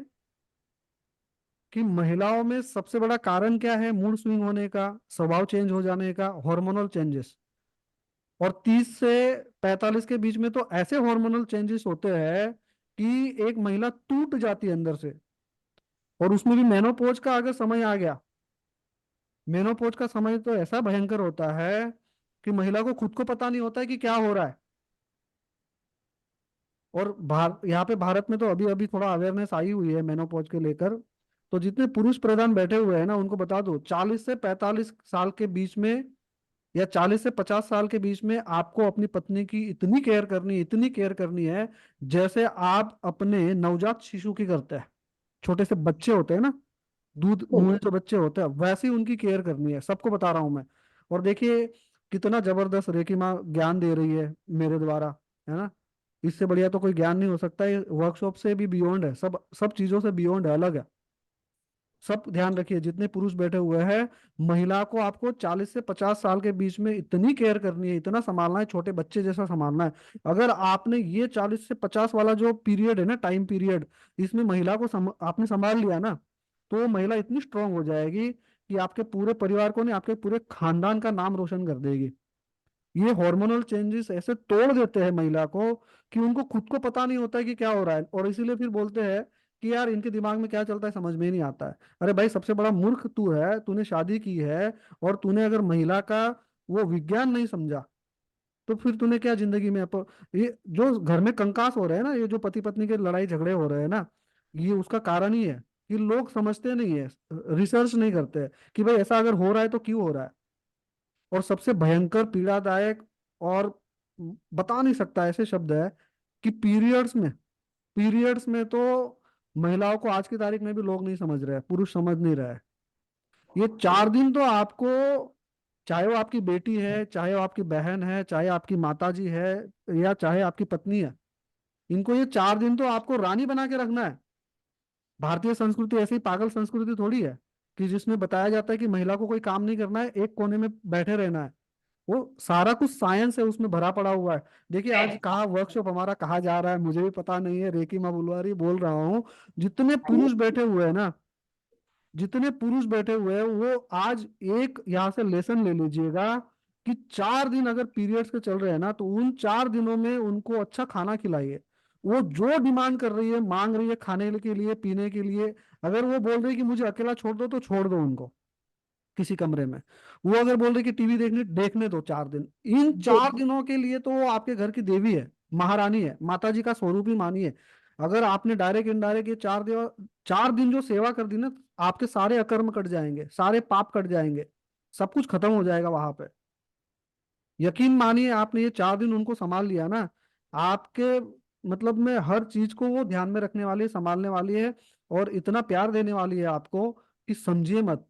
कि महिलाओं में सबसे बड़ा कारण क्या है मूड स्विंग होने का, स्वभाव चेंज हो जाने का, हार्मोनल चेंजेस। और 30 से 45 के बीच में तो ऐसे हार्मोनल चेंजेस होते हैं कि एक महिला टूट जाती है अंदर से। और उसमें भी मेनोपोज का अगर समय आ गया, मेनोपोज का समय तो ऐसा भयंकर होता है कि महिला को खुद को पता नहीं होता है कि क्या हो रहा है। और यहाँ पे भारत में तो अभी अभी थोड़ा अवेयरनेस आई हुई है मेनोपॉज के लेकर। तो जितने पुरुष प्रधान बैठे हुए हैं ना उनको बता दो, 40 से 45 साल के बीच में या 40 से 50 साल के बीच में आपको अपनी पत्नी की इतनी केयर करनी है, इतनी केयर करनी है, जैसे आप अपने नवजात शिशु की करते हैं। छोटे से बच्चे होते हैं ना, दूध मुंह में जो बच्चे होते हैं, वैसे ही उनकी केयर करनी है, सबको बता रहा हूं मैं। और देखिए कितना जबरदस्त रेकी माँ ज्ञान दे रही है मेरे द्वारा, है ना। इससे बढ़िया तो कोई ज्ञान नहीं हो सकता, ये वर्कशॉप से भी बियॉन्ड है, सब सब चीजों से बियॉन्ड है, अलग है। सब ध्यान रखिए जितने पुरुष बैठे हुए हैं, महिला को आपको 40 से 50 साल के बीच में इतनी केयर करनी है, इतना संभालना है, छोटे बच्चे जैसा संभालना है। अगर आपने ये 40 से 50 वाला जो पीरियड है ना, टाइम पीरियड, इसमें महिला को आपने संभाल लिया ना, तो वो महिला इतनी स्ट्रांग हो जाएगी कि आपके पूरे परिवार को नहीं, आपके पूरे खानदान का नाम रोशन कर देगी। ये हार्मोनल चेंजेस ऐसे तोड़ देते हैं महिला को कि उनको खुद को पता नहीं होता है कि क्या हो रहा है, और इसीलिए फिर बोलते हैं कि यार इनके दिमाग में क्या चलता है समझ में ही नहीं आता है। अरे भाई, सबसे बड़ा मूर्ख तू है, तूने शादी की है और तूने अगर महिला का वो विज्ञान नहीं समझा, तो फिर तूने क्या जिंदगी में ये जो घर में कंकास हो रहे हैं ना, ये जो पति पत्नी के लड़ाई झगड़े हो रहे हैं ना, ये उसका कारण ही है कि लोग समझते नहीं है, रिसर्च नहीं करते कि भाई ऐसा अगर हो रहा है तो क्यों हो रहा है। और सबसे भयंकर पीड़ादायक और बता नहीं सकता ऐसे शब्द है कि पीरियड्स में तो महिलाओं को आज की तारीख में भी लोग नहीं समझ रहे हैं, पुरुष समझ नहीं रहे हैं। ये 4 दिन तो आपको, चाहे वो आपकी बेटी है, चाहे वो आपकी बहन है, चाहे आपकी माता जी है, या चाहे आपकी पत्नी है, इनको ये 4 दिन तो आपको रानी बना के रखना है। भारतीय संस्कृति ऐसी पागल संस्कृति थोड़ी है कि जिसमें बताया जाता है कि महिला को कोई काम नहीं करना है, एक कोने में बैठे रहना है। वो सारा कुछ साइंस है उसमें भरा पड़ा हुआ है। देखिए आज कहाँ वर्कशॉप हमारा कहाँ जा रहा है मुझे भी पता नहीं है, रेकी माँ बुलवारी बोल रहा हूँ। जितने पुरुष बैठे हुए हैं ना, जितने पुरुष बैठे हुए हैं, वो आज एक यहाँ से लेसन ले लीजिएगा कि 4 दिन अगर पीरियड्स के चल रहे हैं ना, तो उन 4 दिनों में उनको अच्छा खाना खिलाइए। वो जो डिमांड कर रही है, मांग रही है खाने के लिए, पीने के लिए, अगर वो बोल रही है कि मुझे अकेला छोड़ दो, तो छोड़ दो उनको किसी कमरे में। वो अगर बोल रहे कि टीवी देखने देखने दो 4 दिन, इन 4 दिनों के लिए तो वो आपके घर की देवी है, महारानी है, माता जी का स्वरूप ही मानिए। अगर आपने डायरेक्ट इनडायरेक्ट ये 4 दिन जो सेवा कर दी ना, आपके सारे अकर्म कट जाएंगे, सारे पाप कट जाएंगे, सब कुछ खत्म हो जाएगा वहां पे। यकीन मानिए, आपने ये 4 दिन उनको संभाल लिया ना, आपके मतलब में हर चीज को वो ध्यान में रखने वाली है, संभालने वाली है, और इतना प्यार देने वाली है आपको कि समझिए मत।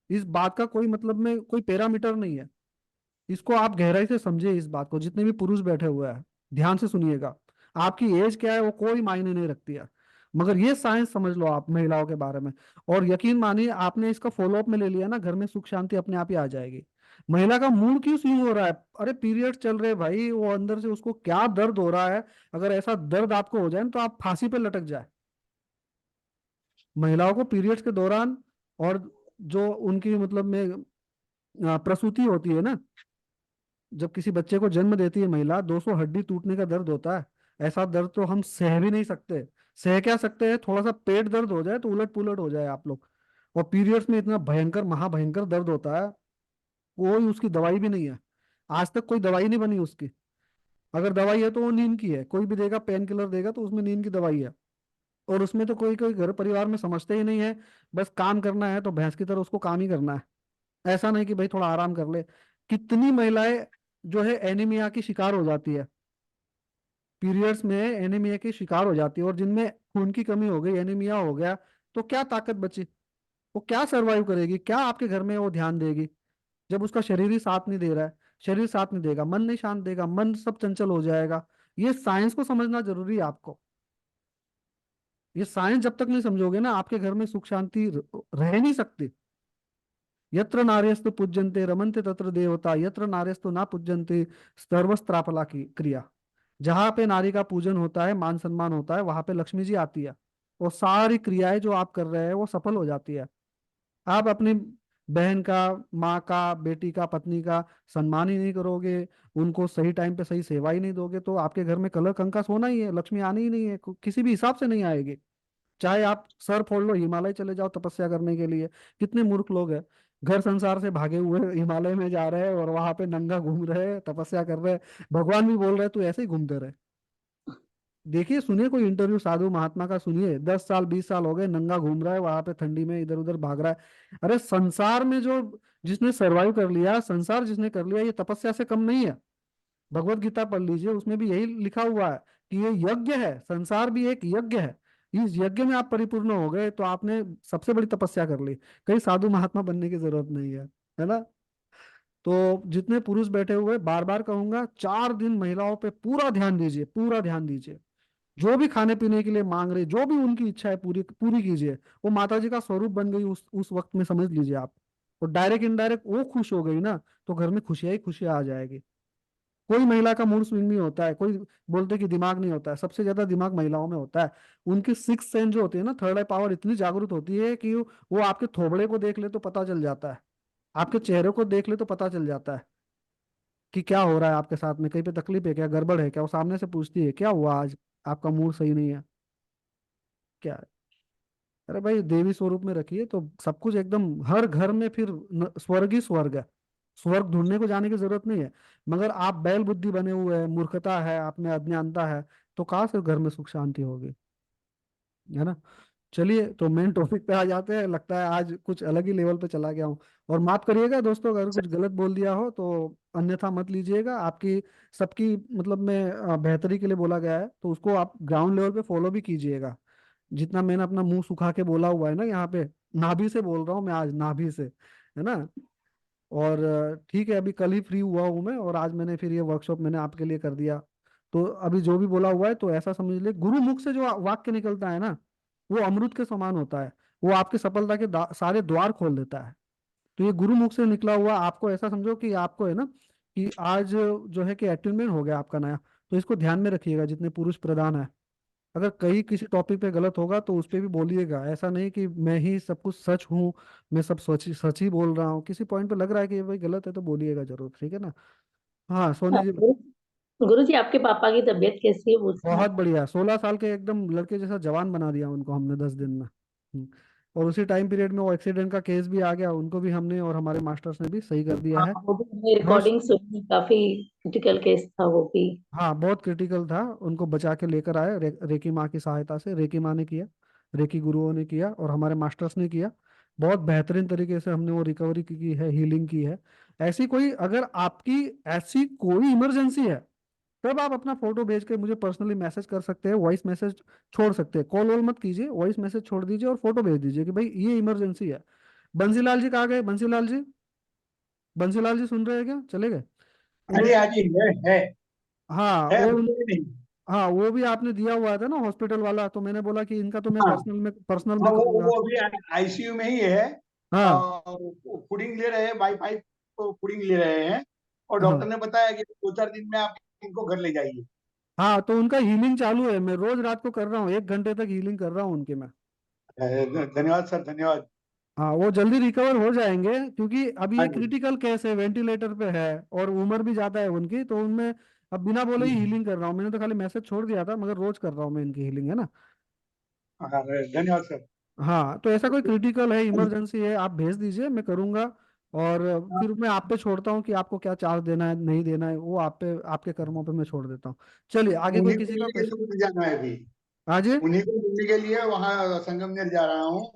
इस बात का कोई मतलब में कोई पैरामीटर नहीं है। इसको आप गहराई से समझिए, इस बात को। जितने भी पुरुष बैठे हुए हैं ध्यान से सुनिएगा। आपकी एज क्या है वो कोई मायने नहीं रखती है, मगर ये साइंस समझ लो आप महिलाओं के बारे में। और यकीन मानिए, आपने इसका फॉलोअप में ले लिया ना, घर में सुख शांति अपने आप ही आ जाएगी। महिला का मूड क्यों स्विंग हो रहा है? अरे पीरियड चल रहे भाई, वो अंदर से उसको क्या दर्द हो रहा है। अगर ऐसा दर्द आपको हो जाए ना, तो आप फांसी पे लटक जाए। महिलाओं को पीरियड्स के दौरान, और जो उनकी मतलब में प्रसूति होती है ना, जब किसी बच्चे को जन्म देती है महिला, 200 हड्डी टूटने का दर्द होता है। ऐसा दर्द तो हम सह भी नहीं सकते। सह क्या सकते हैं, थोड़ा सा पेट दर्द हो जाए तो उलट पुलट हो जाए आप लोग। और पीरियड्स में इतना भयंकर महाभयंकर दर्द होता है, कोई उसकी दवाई भी नहीं है। आज तक कोई दवाई नहीं बनी उसकी। अगर दवाई है तो वो नींद की है। कोई भी देगा पेन किलर देगा तो उसमें नींद की दवाई है। और उसमें तो कोई कोई घर परिवार में समझते ही नहीं है। बस काम करना है तो भैंस की तरह उसको काम ही करना है। ऐसा नहीं कि भाई थोड़ा आराम कर ले। कितनी महिलाएं जो है एनीमिया की शिकार हो जाती है, पीरियड्स में एनीमिया की शिकार हो जाती है। और जिनमें खून की कमी हो गई, एनीमिया हो गया, तो क्या ताकत बची? वो क्या सरवाइव करेगी? क्या आपके घर में वो ध्यान देगी जब उसका शरीर ही साथ नहीं दे रहा है? शरीर साथ नहीं देगा, मन नहीं शांत देगा, मन सब चंचल हो जाएगा। ये साइंस को समझना जरूरी है आपको। ये साइंस जब तक नहीं समझोगे ना, आपके घर में सुख शांति रह नहीं सकती। यत्र नार्यस्तु पूज्यन्ते रमन्ते तत्र देवता, यत्र नार्यस्तु ना पूज्यन्ते सर्वस्त्राफला की क्रिया। जहां पे नारी का पूजन होता है, मान सम्मान होता है, वहां पे लक्ष्मी जी आती है। और सारी क्रियाएं जो आप कर रहे हैं वो सफल हो जाती है। आप अपनी बहन का, माँ का, बेटी का, पत्नी का सम्मान ही नहीं करोगे, उनको सही टाइम पे सही सेवा ही नहीं दोगे, तो आपके घर में कलह कंकास होना ही है। लक्ष्मी आनी ही नहीं है, किसी भी हिसाब से नहीं आएगी। चाहे आप सर फोड़ लो, हिमालय चले जाओ तपस्या करने के लिए। कितने मूर्ख लोग हैं, घर संसार से भागे हुए हिमालय में जा रहे हैं और वहां पे नंगा घूम रहे हैं, तपस्या कर रहे हैं। भगवान भी बोल रहे हैं तू ऐसे ही घूमते रहे। देखिए, सुनिए कोई इंटरव्यू साधु महात्मा का सुनिए, 10 साल 20 साल हो गए नंगा घूम रहा है वहां पे, ठंडी में इधर उधर भाग रहा है। अरे संसार में जो जिसने सरवाइव कर लिया, संसार जिसने कर लिया, ये तपस्या से कम नहीं है। भगवत गीता पढ़ लीजिए, उसमें भी यही लिखा हुआ है कि ये यज्ञ है, संसार भी एक यज्ञ है। इस यज्ञ में आप परिपूर्ण हो गए तो आपने सबसे बड़ी तपस्या कर ली। कहीं साधु महात्मा बनने की जरूरत नहीं है ना? तो जितने पुरुष बैठे हुए, बार बार कहूंगा, 4 दिन महिलाओं पे पूरा ध्यान दीजिए, पूरा ध्यान दीजिए। जो भी खाने पीने के लिए मांग रहे, जो भी उनकी इच्छा है, पूरी पूरी कीजिए। वो माता जी का स्वरूप बन गई उस वक्त में, समझ लीजिए आप। और डायरेक्ट इनडायरेक्ट वो खुश हो गई ना, तो घर में खुशियां ही खुशियां आ जाएगी। कोई महिला का मूड स्विंग नहीं होता है। कोई बोलते कि दिमाग नहीं होता है, सबसे ज्यादा दिमाग महिलाओं में होता है। उनकी सिक्स सेंस जो होती है ना, थर्ड आई पावर, इतनी जागरूक होती है कि वो आपके थोबड़े को देख ले तो पता चल जाता है, आपके चेहरे को देख ले तो पता चल जाता है कि क्या हो रहा है आपके साथ में, कहीं पे तकलीफ है क्या, गड़बड़ है क्या। वो सामने से पूछती है क्या हुआ आज, आपका मूड सही नहीं है क्या? अरे भाई, देवी स्वरूप में रखिए तो सब कुछ एकदम, हर घर में फिर स्वर्ग ही स्वर्ग है। स्वर्ग ढूंढने को जाने की जरूरत नहीं है। मगर आप बैल बुद्धि बने हुए हैं, मूर्खता है आप में, अज्ञानता है, तो कहाँ से घर में सुख शांति होगी? है ना? चलिए, तो मेन टॉपिक पे आ जाते हैं। लगता है आज कुछ अलग ही लेवल पे चला गया हूँ। और माफ करिएगा दोस्तों अगर कुछ गलत बोल दिया हो तो, अन्यथा मत लीजिएगा। आपकी सबकी मतलब में बेहतरी के लिए बोला गया है, तो उसको आप ग्राउंड लेवल पे फॉलो भी कीजिएगा। जितना मैंने अपना मुंह सुखा के बोला हुआ है ना यहाँ पे, नाभि से बोल रहा हूँ मैं आज, नाभि से, है ना? और ठीक है, अभी कल ही फ्री हुआ हूँ मैं, और आज मैंने फिर ये वर्कशॉप मैंने आपके लिए कर दिया। तो अभी जो भी बोला हुआ है तो ऐसा समझ ले, गुरु मुख से जो वाक्य निकलता है ना, वो अमृत के समान होता है। वो आपके सफलता के सारे द्वार खोल देता है। तो ये गुरु मुख से निकला हुआ, आपको ऐसा समझो कि आपको है ना, कि आज जो है कि अटेनमेंट हो गया आपका नया। तो इसको ध्यान में रखिएगा जितने पुरुष प्रधान है। अगर कहीं किसी टॉपिक पे गलत होगा तो उस पे भी बोलिएगा। ऐसा नहीं कि मैं ही सब कुछ सच हूँ, मैं सब सच सच ही बोल रहा हूँ। किसी पॉइंट पे लग रहा है कि ये भाई गलत है तो बोलिएगा जरूर, ठीक है ना? हाँ
हाँ,
सोनी जी।
गुरु जी आपके पापा की तबीयत कैसी है पूछना
बहुत
था।
बढ़िया, 16 साल के एकदम लड़के जैसा जवान बना दिया उनको हमने 10 दिन में। और उसी टाइम पीरियड में वो एक्सीडेंट का केस भी आ गया, उनको भी हमने और हमारे मास्टर्स ने भी सही कर दिया
हाँ,
है।
वो भी हमने
बहुत,
रिकॉर्डिंग सुनी, काफी क्रिटिकल केस था वो भी।
हाँ बहुत क्रिटिकल था। उनको बचा के लेकर आए, रेकी माँ की सहायता से। रेकी माँ ने किया, रेकी गुरुओं ने किया, और हमारे मास्टर्स ने किया। बहुत बेहतरीन तरीके से हमने वो रिकवरी की है, हीलिंग की है। ऐसी कोई, अगर आपकी ऐसी कोई इमरजेंसी है, तब आप अपना फोटो भेज के मुझे पर्सनली मैसेज कर सकते हैं, वॉइस मैसेज छोड़ सकते हैं, कॉल वॉल मत कीजिए, वॉइस मैसेज छोड़ दीजिए और फोटो भेज दीजिए कि भाई ये इमरजेंसी है। बंसीलाल जी कहाँ गए? बंसीलाल जी, बंसीलाल जी सुन रहे हैं क्या? चले गए?
हाँ जी,
उन्होंने,
हाँ जी,
हाँ
है,
वो
रुको भी नहीं।
हाँ वो भी आपने दिया हुआ था ना हॉस्पिटल वाला, तो मैंने बोला कि इनका तो मैं
हाँ
पर्सनल
हाँ,
में करूंगा।
वो अभी आईसीयू में ही है।
हाँ
फूडिंग ले रहे हैं, वाईफाई फूडिंग ले रहे हैं, और डॉक्टर
हाँ
ने बताया कि 2-4 दिन में आप इनको घर ले जाइए।
हाँ, तो उनका हीलिंग चालू है, मैं रोज रात को कर रहा हूँ, 1 घंटे तक हीलिंग कर रहा हूँ उनकी मैं।
धन्यवाद सर, धन्यवाद।
हाँ वो जल्दी रिकवर हो जाएंगे, क्योंकि अभी
हाँ
ये
जी,
क्रिटिकल केस है, वेंटिलेटर पे है और उम्र भी ज्यादा है उनकी, तो उनमें अब बिना बोले ही हीलिंग कर रहा हूँ। मैंने तो खाली मैसेज छोड़ दिया था, मगर रोज कर रहा हूँ मैं इनकी हीलिंग, है ना।
हाँ, धन्यवाद सर।
हाँ तो ऐसा कोई क्रिटिकल है, इमरजेंसी है, आप भेज दीजिए, मैं करूँगा। और फिर मैं आप पे छोड़ता हूँ कि आपको क्या चार्ज देना है नहीं देना है, वो आप पे, आपके कर्मों पे मैं छोड़ देता हूँ। चलिए आगे, कोई
उन्हीं को
किसी का
मिलने के
क्वेश्चन?
लिए मुझे जाना है अभी।
हाँ जी।
उन्हीं को मिलने के लिए वहाँ संगमनेर जा रहा हूँ।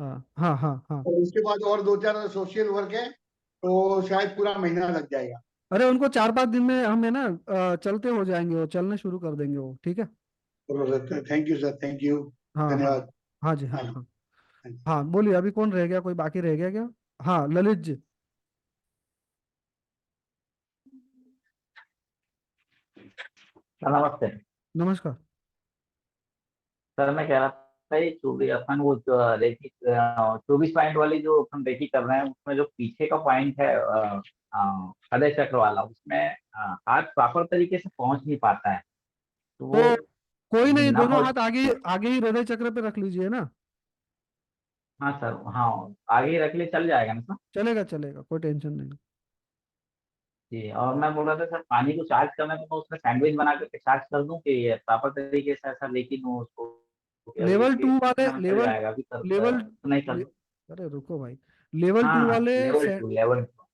हाँ हाँ हाँ हाँ।
और उसके बाद और 2-4 सोशल वर्क है, तो शायद पूरा महीना लग जाएगा।
अरे उनको 4-5 दिन में हमें ना चलते हो जाएंगे, वो चलने शुरू कर देंगे वो, ठीक है।
Thank you sir, thank you.
हाँ हाँ।
धन्यवाद।
हाँ जी हाँ
हाँ जी,
हाँ।
हाँ जी।
हाँ बोलिए, अभी कौन रह गया, कोई बाकी रह गया क्या? हाँ ललित जी।
सर नमस्ते।
नमस्कार।
सर मैं कह रहा था ये चूड़ी अपन वो जो रेकी 24 पॉइंट वाली जो अपन रेकी कर रहे हैं उसमें जो पीछे का पॉइंट है हृदय चक्र वाला उसमें हाथ प्रॉपर तरीके से पहुंच नहीं पाता है तो वो
तो कोई नहीं,
ना
दोनों
पहुंच।
हाथ आगे, आगे ही हृदय चक्र पे रख लीजिए ना।
हाँ सर हाँ आगे ही रख ले चल जाएगा ना सर।
चलेगा चलेगा, कोई टेंशन नहीं।
जी और मैं बोल रहा था सर पानी को चार्ज करना है तो मैं उसमें सैंडविच बना करके चार्ज कर दूं कि प्रॉपर तरीके से ऐसा लेकिन वो उसको कि अभी
लेवल
कि
टू वाले,
कितना में चल जाएगा अभी कर
लेवल
नहीं कर
ले,
दूं।
अरे रुको भाई, लेवल टू
हाँ
वाले
लेवल 2।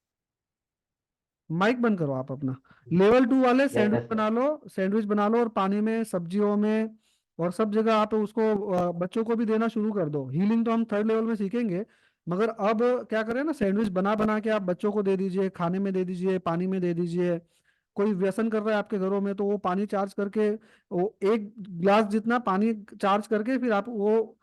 माइक बंद करो आप अपना। लेवल टू वाले
यस
सैंडविच
सर।
बना लो, सैंडविच बना लो और पानी में, सब्जियों में और सब जगह आप उसको बच्चों को भी देना शुरू कर दो। हीलिंग तो हम 3rd लेवल में सीखेंगे, मगर अब क्या करें ना, सैंडविच बना बना के आप बच्चों को दे दीजिए, खाने में दे दीजिए, पानी में दे दीजिए। कोई व्यसन कर रहा है आपके घरों में, तो वो पानी चार्ज करके, वो 1 गिलास जितना पानी चार्ज करके फिर आप वो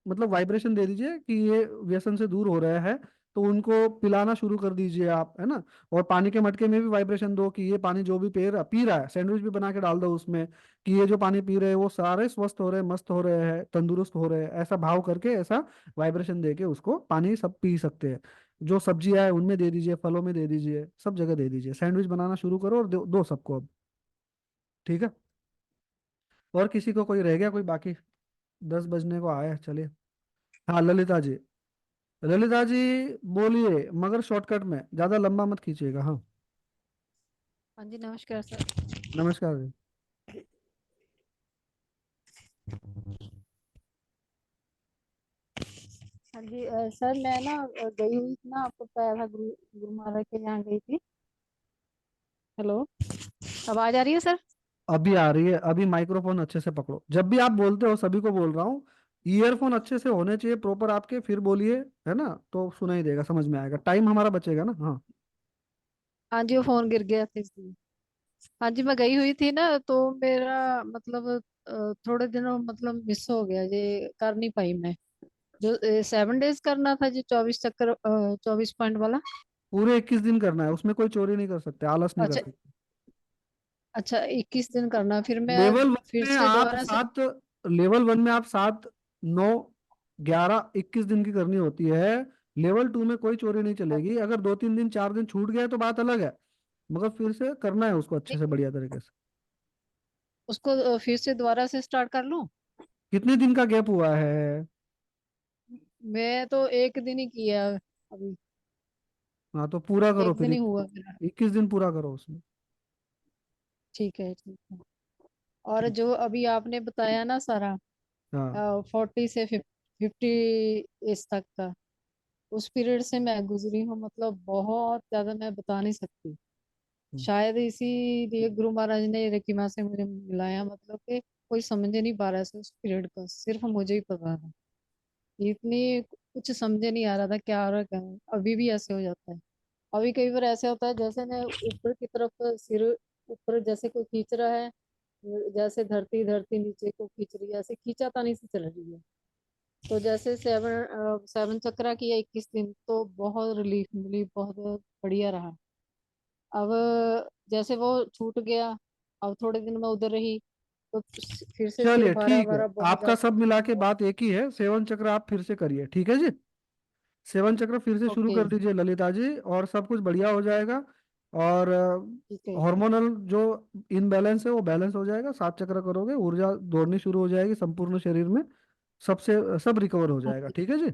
मतलब वाइब्रेशन दे दीजिए कि ये व्यसन से दूर हो रहा है, तो उनको पिलाना शुरू कर दीजिए आप, है ना। और पानी के मटके में भी वाइब्रेशन दो कि ये पानी जो भी पी रहा है, सैंडविच भी बना के डाल दो उसमें, कि ये जो पानी पी रहे हैं वो सारे स्वस्थ हो रहे हैं, मस्त हो रहे हैं, तंदुरुस्त हो रहे हैं, ऐसा भाव करके, ऐसा वाइब्रेशन दे के उसको पानी सब पी सकते हैं। जो सब्जियां है उनमें दे दीजिए, फलों में दे दीजिए, सब जगह दे दीजिए, सैंडविच बनाना शुरू करो और दो सबको अब, ठीक है। और किसी को कोई रह गया कोई बाकी? 10 बजने को आया है, चलिए। हाँ ललिता जी, ललिता जी बोलिए, मगर शॉर्टकट में, ज्यादा लंबा मत खींचिएगा। हाँ
हाँ जी, नमस्कार सर।
नमस्कार जी।
हाँ जी सर मैं ना गई हुई थी ना, आपको बताया था, गुरु गुरु महाराज के यहाँ गई थी। हेलो, आवाज आ रही है सर?
अभी आ रही है, अभी माइक्रोफोन अच्छे से पकड़ो, जब भी आप बोलते हो सभी को बोल रहा हूँ, ईयरफोन अच्छे से होने चाहिए प्रॉपर आपके, फिर बोलिए, है ना, तो सुनाई देगा, समझ में आएगा, टाइम हमारा बचेगा ना। हाँ
हाँ जी, वो फोन गिर गया था इसलिए। हाँ जी, मैं गई हुई थी ना, तो मेरा मतलब थोड़े दिनों मतलब मिस हो गया, ये कर नहीं पाई मैं। जो 7 डेज करना था, जो 24 चक्कर 24 पॉइंट वाला।
पूरे 21 दिन करना है, उसमें कोई चोरी नहीं कर सकते, आलस नहीं कर
अच्छा
सकते।
अच्छा, 21 दिन करना, फिर मैं
लेवल वन
फिर
में
से
आप
दोबारा से।
7, लेवल 1 में आप 7, 9, 11, 21 दिन की करनी होती है। लेवल 2 में कोई चोरी नहीं चलेगी, अगर 2-3 दिन 4 दिन छूट गए तो बात अलग है, मगर फिर से करना है उसको अच्छे से, बढ़िया तरीके से।
उसको फिर से दोबारा से स्टार्ट कर लूं?
कितने दिन का गैप हुआ है?
मैं तो एक दिन ही किया अभी।
हाँ तो पूरा करो
एक
फिर,
दिन ही हुआ मेरा।
21 दिन पूरा करो उसमें।
ठीक है, ठीक है। और
ठीक।
जो अभी आपने बताया ना सारा,
हाँ
40 से 50 इस तक का, उस पीरियड से मैं गुजरी हूँ, मतलब बहुत ज्यादा, मैं बता नहीं सकती।
हम्म,
शायद इसीलिए गुरु महाराज ने रेकिमा से मुझे मिलाया, मतलब कि कोई समझ नहीं पा रहा था उस पीरियड का, सिर्फ मुझे ही पता था। इतनी कुछ समझ नहीं आ रहा था क्या हो रहा है, क्या नहीं। अभी भी ऐसे हो जाता है। अभी कई बार ऐसे होता है जैसे मैं ऊपर की तरफ सिर ऊपर जैसे कोई खींच रहा है, जैसे धरती धरती नीचे को खींच रही है, ऐसे खींचातानी से चल रही है। तो जैसे सेवन चक्रा किया 21 दिन, तो बहुत रिलीफ मिली, बहुत बढ़िया रहा। अब जैसे वो छूट गया, अब थोड़े दिन मैं उधर रही, तो फिर से सिर
चलिए
भारा
ठीक है,
भारा बहुत
आपका सब मिला के
ज्यादा।
बात एक ही है। सेवन चक्र आप फिर से करिए, ठीक है जी। सेवन चक्र फिर से शुरू
ओके,
कर दीजिए ललिता जी, और सब कुछ बढ़िया हो जाएगा। और
ठीक है।
हार्मोनल जो इनबैलेंस है वो बैलेंस हो जाएगा। 7 चक्र करोगे, ऊर्जा दौड़नी शुरू हो जाएगी संपूर्ण शरीर में, सबसे सब रिकवर हो
हाँ
जाएगा,
जी,
ठीक है जी।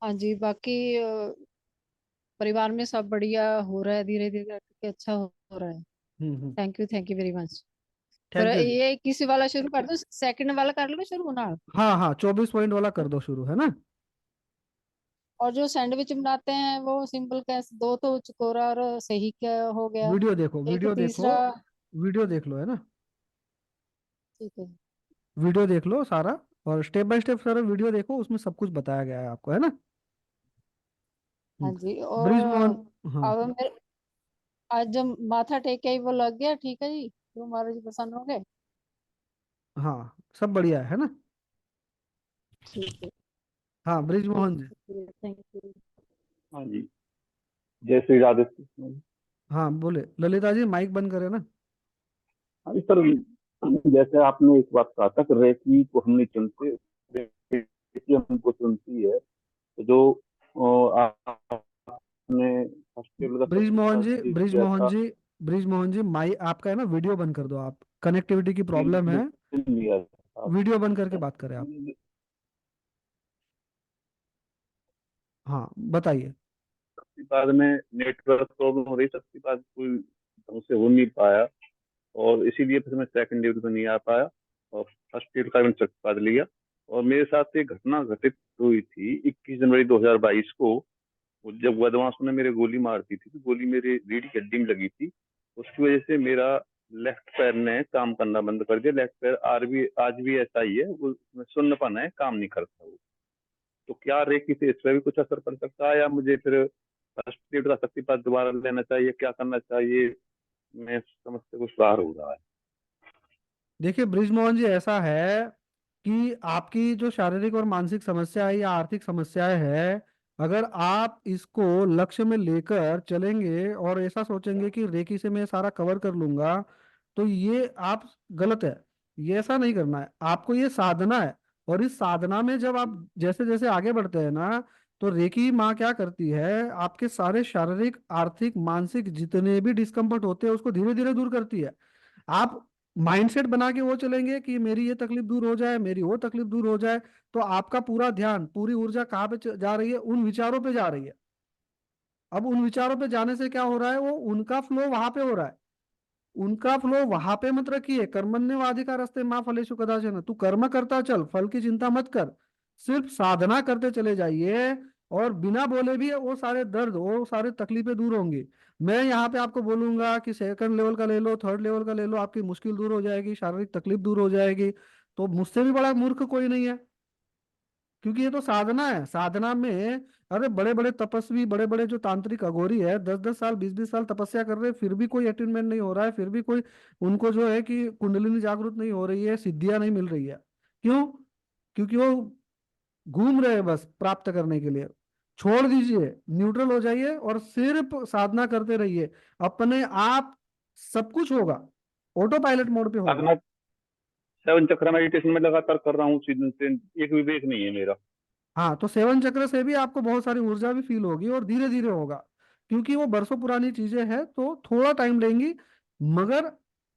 हाँ जी, बाकी परिवार में सब बढ़िया हो रहा है, धीरे धीरे करके अच्छा हो रहा है।
Hmm.
Thank you very much. फिर
थैंक यू जी।
ये किसी वाला शुरू कर दो, सेकंड वाला कर लो शुरू ना।
हाँ हाँ, 24 पॉइंट वाला कर दो शुरू, है ना।
और जो सैंडविच बनाते हैं वो सिंपल कैसे, दो तो चकोरा और सही क्या हो गया,
वीडियो देखो,
एक
वीडियो देखो,
तीसरा।
वीडियो देख लो, है ना।
ठीक है।
वीडियो देख लो सारा, और स्टेप बाय स्टेप सारा वीडियो देखो, उसमें सब कुछ बताया गया है आपको, है ना।
हाँ
हम्म।
जी, और
ब्रिज मोहन। हाँ
अब मेरे आज जब माथा टेक के ही वो लग गया, ठीक है जी, तो महाराज जी प्रसन्न हो गए।
हाँ, सब बढ़िया है ना।
ठीक है।
हाँ ब्रिज
ओके,
मोहन जी।
शुक्रिया, थैंक यू।
हाँ जी। जय श्री राधे कृष्ण।
हाँ बोले, ललिता जी माइक बंद करे ना।
हाँ जी सर, जैसे आपने एक बात कहा था कि रेकी को हम नहीं चुनते, रेकी हमको चुनती है। तो जो आपने हॉस्पिटल का
ब्रिज मोहन जी,
शक्तिपात
ब्रिज
किया
मोहन
था,
जी, ब्रिज मोहन जी, माइक आपका है ना, वीडियो बंद कर दो आप, कनेक्टिविटी की प्रॉब्लम है।
लिया था
वीडियो बंद करके बात करें आप। हाँ बताइए।
शक्तिपात में नेटवर्क प्रॉब्लम हो रही, शक्तिपात कोई ढंग से हो नहीं पाया, और इसीलिए फिर मैं सेकंड ड्यूटी पे नहीं आ पाया, और फर्स्ट ड्यूटी का मैंने शक्तिपात लिया। और मेरे साथ एक घटना घटित हुई थी 21 जनवरी 2022 को। वो जब बदमाशों ने मेरे गोली मार दी थी, तो गोली मेरे रीढ़ की हड्डी में लगी थी। उसकी वजह से मेरा लेफ्ट पैर ने काम करना बंद कर दिया। लेफ्ट पैर आज भी ऐसा ही है, वो उसमें सुन्नपन है, काम नहीं करता वो। तो क्या रेकी से इस पर भी कुछ असर पड़ सकता है, या मुझे फिर फर्स्ट एड का शक्तिपात दोबारा लेना चाहिए, क्या करना चाहिए? मैं समझते कुछ बाहर हो रहा है।
देखिए ब्रिज मोहन जी, ऐसा है कि आपकी जो शारीरिक और मानसिक समस्या है या आर्थिक समस्याएं है, अगर आप इसको लक्ष्य में लेकर चलेंगे और ऐसा सोचेंगे कि रेकी से मैं सारा कवर कर लूंगा, तो ये आप गलत है। ये ऐसा नहीं करना है आपको, ये साधना है। और इस साधना में जब आप जैसे जैसे आगे बढ़ते हैं ना, तो रेकी माँ क्या करती है, आपके सारे शारीरिक आर्थिक मानसिक जितने भी डिस्कम्फर्ट होते हैं उसको धीरे धीरे दूर करती है। आप माइंडसेट बना के वो चलेंगे कि मेरी ये तकलीफ दूर हो जाए, मेरी वो तकलीफ दूर हो जाए, तो आपका पूरा ध्यान, पूरी ऊर्जा कहाँ पे जा रही है, उन विचारों पे जा रही है। अब उन विचारों पे जाने से क्या हो रहा है, वो उनका फ्लो वहां पे हो रहा है। उनका फ्लो वहां पे मत रखिए। कर्मण्यवाधिकार रस्ते माँ फलेषु कदाचन, तू कर्म करता चल, फल की चिंता मत कर, सिर्फ साधना करते चले जाइए। और बिना बोले भी वो सारे दर्द, वो सारे तकलीफें दूर होंगी। मैं यहाँ पे आपको बोलूंगा कि सेकंड लेवल का ले लो, थर्ड लेवल का ले लो, आपकी मुश्किल दूर हो जाएगी, शारीरिक तकलीफ दूर हो जाएगी। तो मुझसे भी बड़ा मूर्ख कोई नहीं है, क्योंकि ये तो साधना है। साधना में अरे बड़े बड़े तपस्वी, बड़े बड़े जो तांत्रिक अघोरी है, 10-10 साल 20-20 साल तपस्या कर रहे हैं, फिर भी कोई अटेनमेंट नहीं हो रहा है, फिर भी कोई उनको जो है कि कुंडलिनी जागृत नहीं हो रही है, सिद्धियां नहीं मिल रही है। क्यों? क्योंकि वो घूम रहे हैं बस प्राप्त करने के लिए। छोड़ दीजिए, न्यूट्रल हो जाइए और सिर्फ साधना करते रहिए। अपने आप सब कुछ होगा, ऑटो पायलट मोड पे होगा।
साधना 7 चक्र मेडिटेशन में लगातार कर रहा हूँ उसी दिन से, एक विवेक नहीं है मेरा।
हाँ, तो सेवन चक्र से भी आपको बहुत सारी ऊर्जा भी फील होगी, और धीरे धीरे होगा, क्योंकि वो बरसों पुरानी चीजें हैं, तो थोड़ा टाइम लेंगी। मगर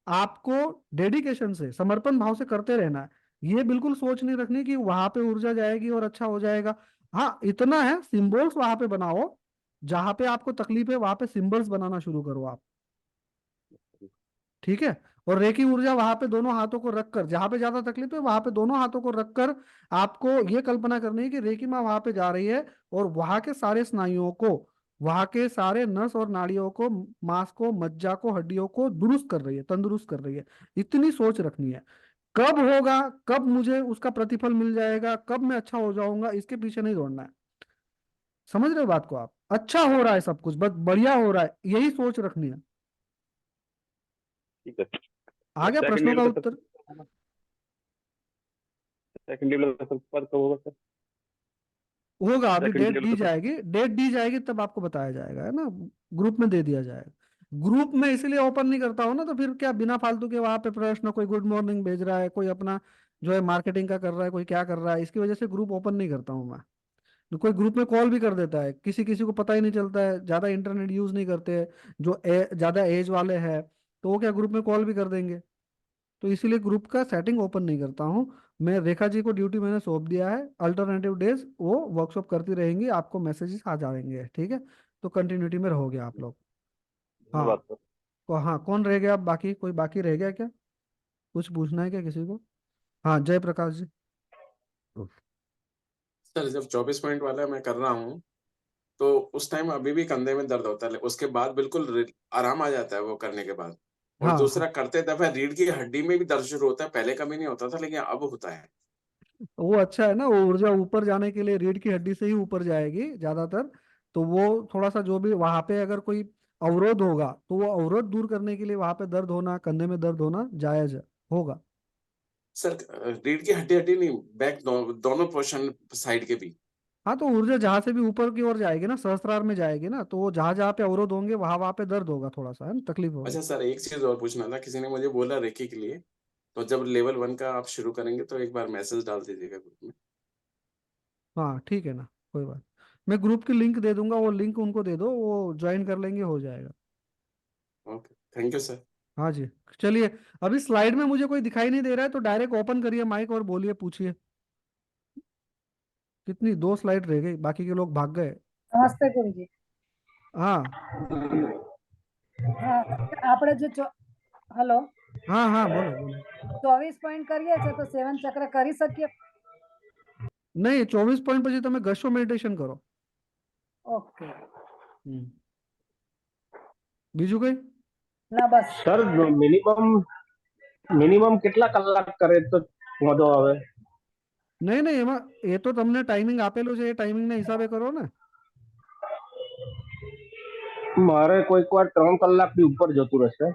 आपको डेडिकेशन से, समर्पण भाव से करते रहना है। ये बिल्कुल सोच नहीं रखनी कि वहां पे ऊर्जा जाएगी और अच्छा हो जाएगा। हाँ इतना है, सिंबल्स वहां पे बनाओ, जहां पे आपको तकलीफ है वहां पे सिंबल्स बनाना शुरू करो आप, ठीक है। और रेकी ऊर्जा वहां पे दोनों हाथों को रखकर, जहां पे ज्यादा तकलीफ है वहां पे दोनों हाथों को रखकर आपको ये कल्पना करनी है कि रेकी माँ वहां पे जा रही है, और वहां के सारे स्नायुओं को, वहां के सारे नस और नाड़ियों को, मांस को, मज्जा को, हड्डियों को दुरुस्त कर रही है, तंदुरुस्त कर रही है। इतनी सोच रखनी है। कब होगा, कब मुझे उसका प्रतिफल मिल जाएगा, कब मैं अच्छा हो जाऊंगा, इसके पीछे नहीं दौड़ना है। समझ रहे हो बात को आप? अच्छा हो रहा है सब कुछ, बस बढ़िया हो रहा है, यही सोच रखनी है।
ठीक है।
आ गया
सेकंड
प्रश्नों का
लेवल का
उत्तर?
सेकंड लेवल का सर पद कब होगा सर?
होगा, अभी
सेकंड
डेट
लेवल
दी
का सर?
जाएगी, डेट दी जाएगी तब आपको बताया जाएगा, है ना, ग्रुप में दे दिया जाएगा। ग्रुप में इसलिए ओपन नहीं करता हूँ ना, तो फिर क्या बिना फालतू के वहां पे प्रश्न, कोई गुड मॉर्निंग भेज रहा है, कोई अपना जो है मार्केटिंग का कर रहा है, कोई क्या कर रहा है, इसकी वजह से ग्रुप ओपन नहीं करता हूँ मैं। तो कोई ग्रुप में कॉल भी कर देता है, किसी किसी को पता ही नहीं चलता है, ज्यादा इंटरनेट यूज नहीं करते हैं, जो ज्यादा एज वाले हैं, तो वो क्या ग्रुप में कॉल भी कर देंगे। तो इसीलिए ग्रुप का सेटिंग ओपन नहीं करता हूँ मैं। रेखा जी को ड्यूटी मैंने सौंप दिया है, अल्टरनेटिव डेज वो वर्कशॉप करती रहेंगी, आपको मैसेजेस आ जाएंगे, ठीक है। तो कंटिन्यूटी में रहोगे आप लोग। हाँ,
धन्यवाद सर।
हाँ, कौन रह गया बाकी? कोई बाकी रह गया क्या? कुछ पूछना है क्या किसी को? हाँ, जय प्रकाश जी।
सर जब 24 पॉइंट वाला मैं कर रहा हूँ तो उस टाइम अभी भी कंधे में दर्द होता है, उसके बाद बिल्कुल आराम आ जाता है वो करने के बाद। और
हाँ,
दूसरा
हाँ,
करते दफे रीढ़ की हड्डी में भी दर्द शुरू होता है, पहले कभी नहीं होता था लेकिन अब होता है।
वो अच्छा है ना, वो ऊर्जा ऊपर जाने के लिए रीढ़ की हड्डी से ही ऊपर जाएगी ज्यादातर। तो वो थोड़ा सा जो भी वहां पे अगर कोई अवरोध होगा, तो वो अवरोध दूर करने के लिए वहां पे दर्द होना, कंधे में दर्द होना जायज होगा।
सर रीढ़ की हड्डी हड्डी नहीं, बैक दोनों पोर्शन साइड के भी।
हाँ, तो ऊर्जा जहां से भी ऊपर की ओर जाएगी ना, सहस्त्रार में जाएगी ना, तो वो जहां जहां पे अवरोध होंगे वहां वहां पे दर्द होगा, थोड़ा सा है ना, तकलीफ होगी।
अच्छा सर, एक चीज और पूछना था, किसी ने मुझे बोला रेकी के लिए, तो जब लेवल 1 का आप शुरू करेंगे तो एक बार मैसेज डाल दीजिएगा ग्रुप में।
हाँ, ठीक है ना, कोई बात। मैं ग्रुप की लिंक दे दूंगा, वो लिंक उनको दे दो, वो ज्वाइन कर लेंगे, हो जाएगा।
Okay, thank you sir.
हाँ जी। चलिए, अभी स्लाइड में मुझे कोई दिखाई नहीं दे रहा है, तो डायरेक्ट ओपन करिए माइक और बोलिए, पूछिए। कितनी, 2 स्लाइड रह गई, बाकी के लोग भाग गए।
નમસ્તે ગુરુજી।
हाँ,
હા, આપણે જે હેલો
हाँ, हाँ, बोलो बोलो।
24 પોઈન્ટ કરીએ છે તો 7 ચક્ર કરી શકીએ?
नहीं, 24 पॉइंट પછી તમે ગશો મેડિટેશન કરો।
ઓકે,
બીજું કઈ?
ના બસ।
સર મિનિમમ કેટલા કલાક કરે તો વાંધો આવે?
નહીં નહીં, એમાં એ તો તમને ટાઈમિંગ આપેલું છે, એ ટાઈમિંગના હિસાબે કરો ને।
મારે કોઈક વાર 3 કલાકથી ઉપર જતું રહેશે,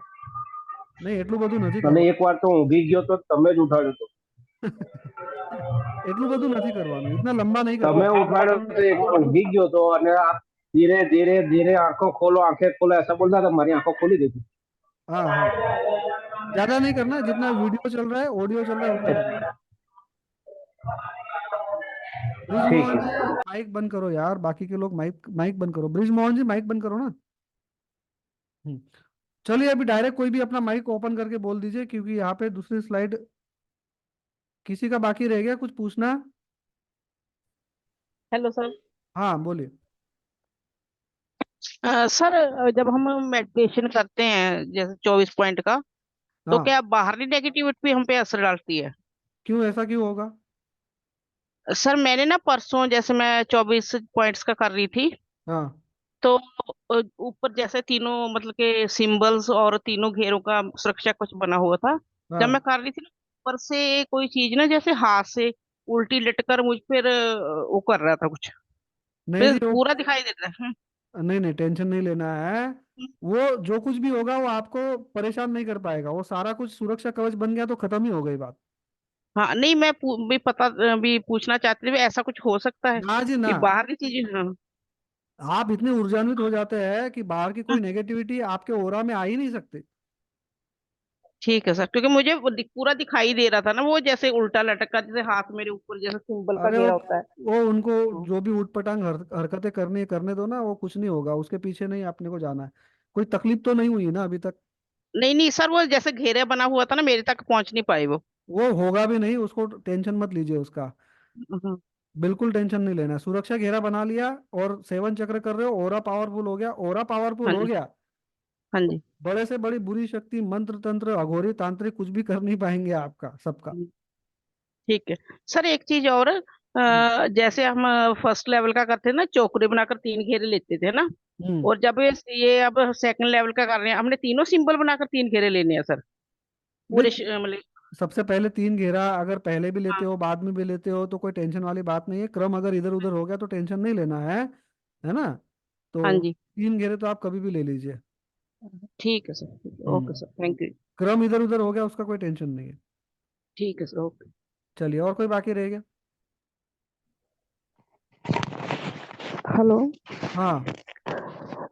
નહીં, એટલું બધું નથી
અને
કરવાનું।
એક વાર તો ઊંઘી ગયો તો તમે જ ઉઠાડ્યો તો।
એટલું બધું નથી કરવાનું, इतना लंबा नहीं
તમે
करना।
ઉઠાડ્યો તો એક વાર ઊંઘી ગયો તો, અને ધીરે ધીરે ધીરે आंखों खोलो आंखें खोलो ऐसा बोलता था, हमारी आंखों खोली गई थी।
हाँ, हाँ, ज्यादा नहीं करना, जितना वीडियो चल रहा है, ऑडियो चल रहा है, उतना करना। ब्रिज
ठीक
मोहन
है।
जी माइक बंद करो यार, बाकी के लोग माइक माइक बंद करो। ब्रिज मोहन जी माइक बंद करो ना। चलिए, अभी डायरेक्ट कोई भी अपना माइक ओपन करके बोल दीजिए, क्योंकि यहाँ पे दूसरी स्लाइड किसी का बाकी रह गया कुछ पूछना?
Hello sir.
हाँ, बोलिए।
सर जब हम मेडिटेशन करते हैं जैसे 24 पॉइंट का, तो
हाँ,
क्या बाहरी नेगेटिविटी भी हम पे असर डालती है?
क्यों, ऐसा क्यों होगा?
सर मैंने ना परसों जैसे मैं 24 पॉइंट्स का कर रही थी,
हाँ,
तो ऊपर जैसे तीनों मतलब के सिंबल्स और तीनों घेरों का सुरक्षा कुछ बना हुआ था। जब मैं
हाँ,
कर रही थी ना, ऊपर से कोई चीज ना जैसे हाथ से उल्टी लटकर मुझ पर वो कर रहा था कुछ,
नहीं
फिर
नहीं, वो
पूरा दिखाई देता है।
नहीं नहीं, टेंशन नहीं लेना है। वो जो कुछ भी होगा वो आपको परेशान नहीं कर पाएगा, वो सारा कुछ सुरक्षा कवच बन गया तो खत्म ही हो गई बात।
हाँ नहीं, मैं भी पता भी पूछना चाहती थी भी ऐसा कुछ हो सकता है
ना जी ना।
कि बाहर की चीजें। हाँ।
आप इतने ऊर्जान्वित हो जाते हैं कि बाहर की कोई नेगेटिविटी आपके ओरा में आ ही नहीं सकती।
ठीक है सर, क्योंकि मुझे वो पूरा दिखाई दे रहा था ना, वो जैसे उल्टा लटका, जैसे हाथ मेरे ऊपर जैसे सिंबल का
अरे
घेरा होता है।
वो उनको जो भी उठपटांग हरकतें करने दो ना, वो कुछ नहीं होगा, उसके पीछे नहीं अपने को जाना है। कोई तकलीफ तो नहीं हुई ना अभी तक?
नहीं नहीं सर, वो जैसे घेरे बना हुआ था ना, मेरे तक पहुंच नहीं पाए वो।
वो होगा भी नहीं, उसको टेंशन मत लीजिए उसका।
हाँ।
बिल्कुल टेंशन नहीं लेना, सुरक्षा घेरा बना लिया और 7 चक्र कर रहे हो, ओरा पावरफुल हो गया, ओरा पावरफुल
हाँ
हो
जी।
गया।
हाँ
तो
जी।
बड़े से बड़ी बुरी शक्ति, मंत्र तंत्र अघोरी तांत्रिक कुछ भी कर नहीं पाएंगे आपका सबका।
ठीक है सर, एक चीज और, जैसे हम फर्स्ट लेवल का करते थे ना, चौकड़ी बनाकर 3 घेरे लेते थे ना,
हम्म।
और जब ये अब सेकंड लेवल का कर रहे हैं, हमने तीनों सिंबल बनाकर 3 घेरे लेने हैं सर, पूरे
नहीं,
मतलब।
सबसे पहले 3 घेरा अगर पहले भी लेते
हाँ।
हो बाद में भी लेते हो तो कोई टेंशन वाली बात नहीं है, क्रम अगर इधर उधर हो गया तो टेंशन नहीं लेना है ना।
हाँ
तो
जी।
3 घेरे तो आप कभी भी ले लीजिए।
ठीक है sir, okay
hmm.
Sir, thank you.
क्रम इधर उधर हो गया उसका कोई टेंशन नहीं है।
ठीक है सर, ओके।
चलिए, और कोई बाकी रह गया?
हेलो
हाँ,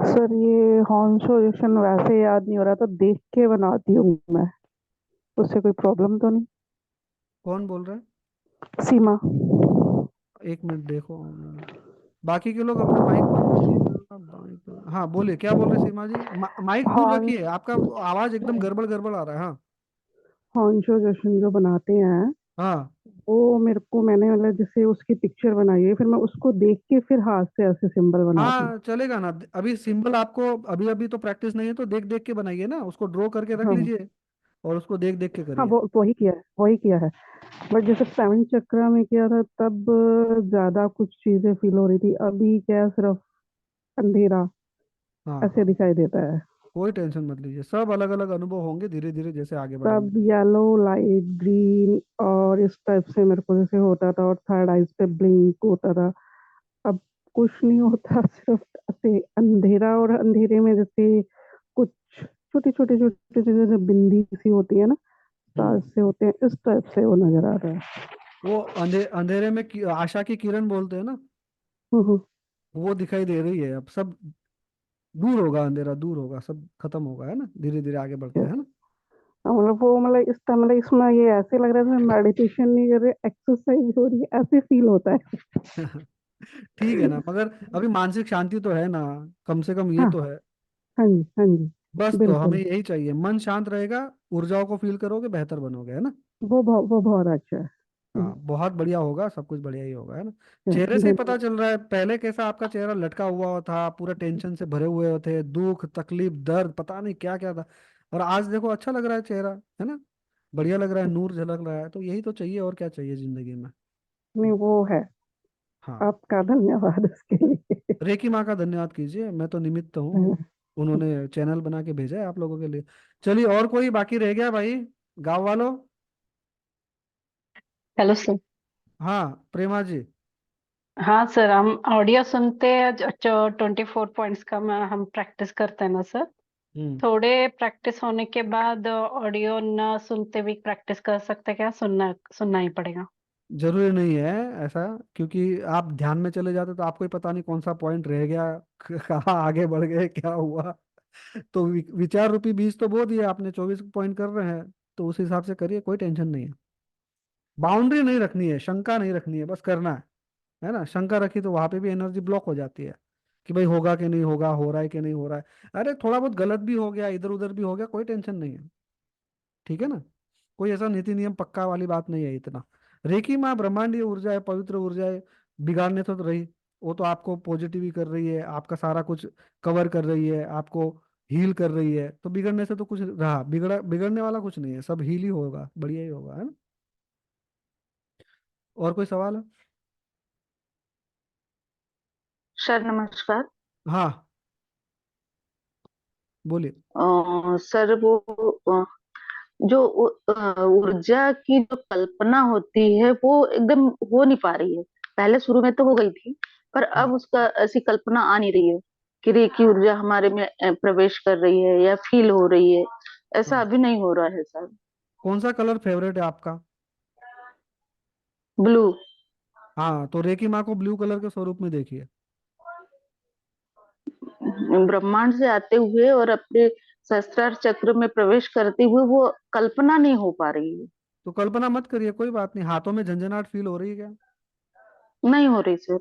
सर, ये हॉर्न सोल्यूशन वैसे याद नहीं हो रहा, तो देख के बनाती हूँ मैं, उससे कोई प्रॉब्लम तो नहीं?
कौन बोल रहा है?
सीमा।
एक मिनट देखो। बाकी के लोग अपना माइक बंद रखिएगा, माइक, हाँ बोलिए, क्या बोल रहे सीमा जी? माइक दूर
हॉर्न
रखिए, आपका आवाज एकदम गड़बड़ गड़बड़ आ रहा है। हाँ
हॉर्न सोल्यूशन जो बनाते हैं,
हाँ
वो मेरे को, मैंने मतलब जैसे उसकी पिक्चर बनाई है, फिर मैं उसको देख के फिर हाथ से ऐसे सिंबल बनाती हूँ।
हाँ, चलेगा ना। अभी सिंबल आपको अभी अभी तो प्रैक्टिस नहीं है, तो देख देख के बनाइए ना, उसको ड्रॉ करके रख
हाँ
लीजिए और उसको देख देख के
हाँ,
करिए।
वो वही किया है, वही किया है। बट जैसे सेवन चक्रा में किया था तब ज्यादा कुछ चीजें फील हो रही थी, अभी क्या है, सिर्फ अंधेरा
हाँ,
ऐसे दिखाई देता है।
कोई टेंशन मत लीजिए, सब अलग अलग अनुभव होंगे धीरे धीरे जैसे आगे बढ़ेंगे।
तब येलो, लाइट ग्रीन और इस टाइप से मेरे को जैसे होता था, और थर्ड आइज पे ब्लिंक होता था। अब कुछ नहीं होता, सिर्फ ऐसे अंधेरा, और अंधेरे में जैसे कुछ छोटी छोटी छोटी छोटी जैसे बिंदी सी होती है ना, तार से होते हैं, इस टाइप से वो नजर आ रहा है।
वो अंधेरे में आशा की किरण बोलते हैं ना,
हम्म।
वो दिखाई दे रही है। अब सब दूर होगा, अंधेरा दूर होगा, सब खत्म होगा, है ना, धीरे धीरे आगे बढ़ते हैं, है ना।
मतलब वो, मतलब इस टाइम, मतलब इसमें ये ऐसे लग रहा है मेडिटेशन नहीं कर रहे, एक्सरसाइज हो रही है, ऐसे फील होता है।
ठीक है ना, मगर अभी मानसिक शांति तो है ना, कम से कम ये
हाँ
तो है।
हाँ जी, हाँ जी,
बस तो हमें
बिल्कुल।
यही चाहिए, मन शांत रहेगा, ऊर्जाओं को फील करोगे, बेहतर बनोगे, है ना।
वो बहुत अच्छा है।
हाँ, बहुत बढ़िया होगा, सब कुछ बढ़िया ही होगा, है ना। चेहरे से ही पता
धन्यवाद।
चल रहा है, पहले कैसा आपका चेहरा लटका हुआ था, पूरा टेंशन से भरे हुए थे, दुख तकलीफ दर्द पता नहीं क्या क्या था, और आज देखो अच्छा लग रहा है चेहरा, है ना, बढ़िया लग रहा है, नूर झलक रहा है, तो यही तो चाहिए, और क्या चाहिए जिंदगी में।
नहीं, वो है।
हाँ,
आपका धन्यवाद उसके लिए।
रेकी माँ का धन्यवाद कीजिए, मैं तो निमित्त हूँ,
हाँ,
उन्होंने चैनल बना के भेजा है आप लोगों के लिए। चलिए, और कोई बाकी रह गया भाई, गांव वालों?
Hello sir.
हाँ, प्रेमा जी।
हाँ सर, हम ऑडियो सुनते हैं जो 24 पॉइंट्स का हम प्रैक्टिस करते हैं ना सर।
हम्म
थोड़े प्रैक्टिस होने के बाद ऑडियो ना सुनते भी प्रैक्टिस कर सकते हैं क्या? सुनना सुनना ही पड़ेगा?
जरूरी नहीं है ऐसा, क्योंकि आप ध्यान में चले जाते तो आपको ही पता नहीं कौन सा पॉइंट रह गया, कहाँ आगे बढ़ गए, क्या हुआ। तो विचार रूपी बीज तो बो दिए आपने, 24 पॉइंट कर रहे हैं, तो उस हिसाब से करिए, कोई टेंशन नहीं है। बाउंड्री नहीं रखनी है, शंका नहीं रखनी है, बस करना है ना। शंका रखी तो वहां पे भी एनर्जी ब्लॉक हो जाती है, कि भाई होगा कि नहीं होगा, हो रहा है कि नहीं हो रहा है। अरे थोड़ा बहुत गलत भी हो गया, इधर उधर भी हो गया, कोई टेंशन नहीं है, ठीक है ना। कोई ऐसा नीति नियम पक्का वाली बात नहीं है इतना। रेकी माँ ब्रह्मांडीय ऊर्जा है, पवित्र ऊर्जा है, बिगाड़ने तो रही, वो तो आपको पॉजिटिव ही कर रही है, आपका सारा कुछ कवर कर रही है, आपको हील कर रही है, तो बिगड़ने से तो कुछ रहा, बिगड़ने वाला कुछ नहीं है, सब हील ही होगा, बढ़िया ही होगा, है ना। और कोई सवाल है?
सर नमस्कार।
हाँ, बोलिए।
सर वो जो ऊर्जा की जो कल्पना होती है वो एकदम हो नहीं पा रही है। पहले शुरू में तो हो गई थी, पर अब उसका ऐसी कल्पना आ नहीं रही है कि रेकी ऊर्जा हमारे में प्रवेश कर रही है या फील हो रही है। ऐसा
हाँ,
अभी नहीं हो रहा है सर।
कौन सा कलर फेवरेट है आपका?
ब्लू।
हाँ, तो रेकी माँ को ब्लू कलर के स्वरूप में देखिए।
ब्रह्मांड से आते हुए और अपने सहस्त्रार चक्र में प्रवेश करते हुए वो कल्पना नहीं हो पा रही है।
तो कल्पना मत करिए, कोई बात नहीं, हाथों में झंझनाहट फील हो रही है क्या?
नहीं हो रही सर।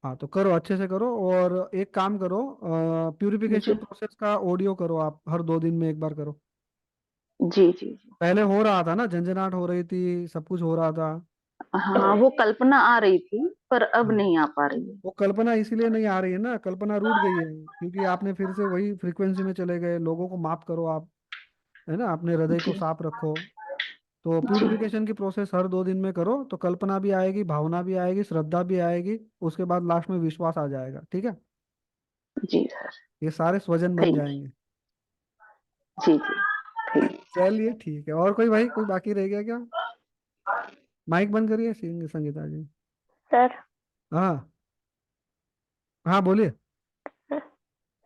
हाँ, तो करो, अच्छे से करो, और एक काम करो,
जी
प्यूरिफिकेशन प्रोसेस का ऑडियो करो, आप हर 2 दिन में एक बार करो।
जी जी।
पहले हो रहा था ना, झंझनाहट हो रही थी, सब कुछ हो रहा था।
हाँ, वो कल्पना आ रही थी पर अब
हाँ,
नहीं आ पा रही है।
वो कल्पना इसीलिए नहीं आ रही है ना, कल्पना रूठ गई है, क्योंकि आपने फिर से वही फ्रीक्वेंसी में चले गए। लोगों को माफ करो आप, है ना, अपने हृदय को
जी
साफ रखो। तो
जी।
प्यूरिफिकेशन की प्रोसेस हर 2 दिन में करो, तो कल्पना भी आएगी, भावना भी आएगी, श्रद्धा भी आएगी, उसके बाद लास्ट में विश्वास आ जाएगा, ठीक है।
जी सर।
ये सारे स्वजन बन
थैंक
जाएंगे।
यू। जी जी। ठीक।
चलिए ठीक है, और कोई भाई, कोई बाकी रह गया क्या? माइक बंद करिए संगीता जी।
सर।
हाँ हाँ, बोलिए।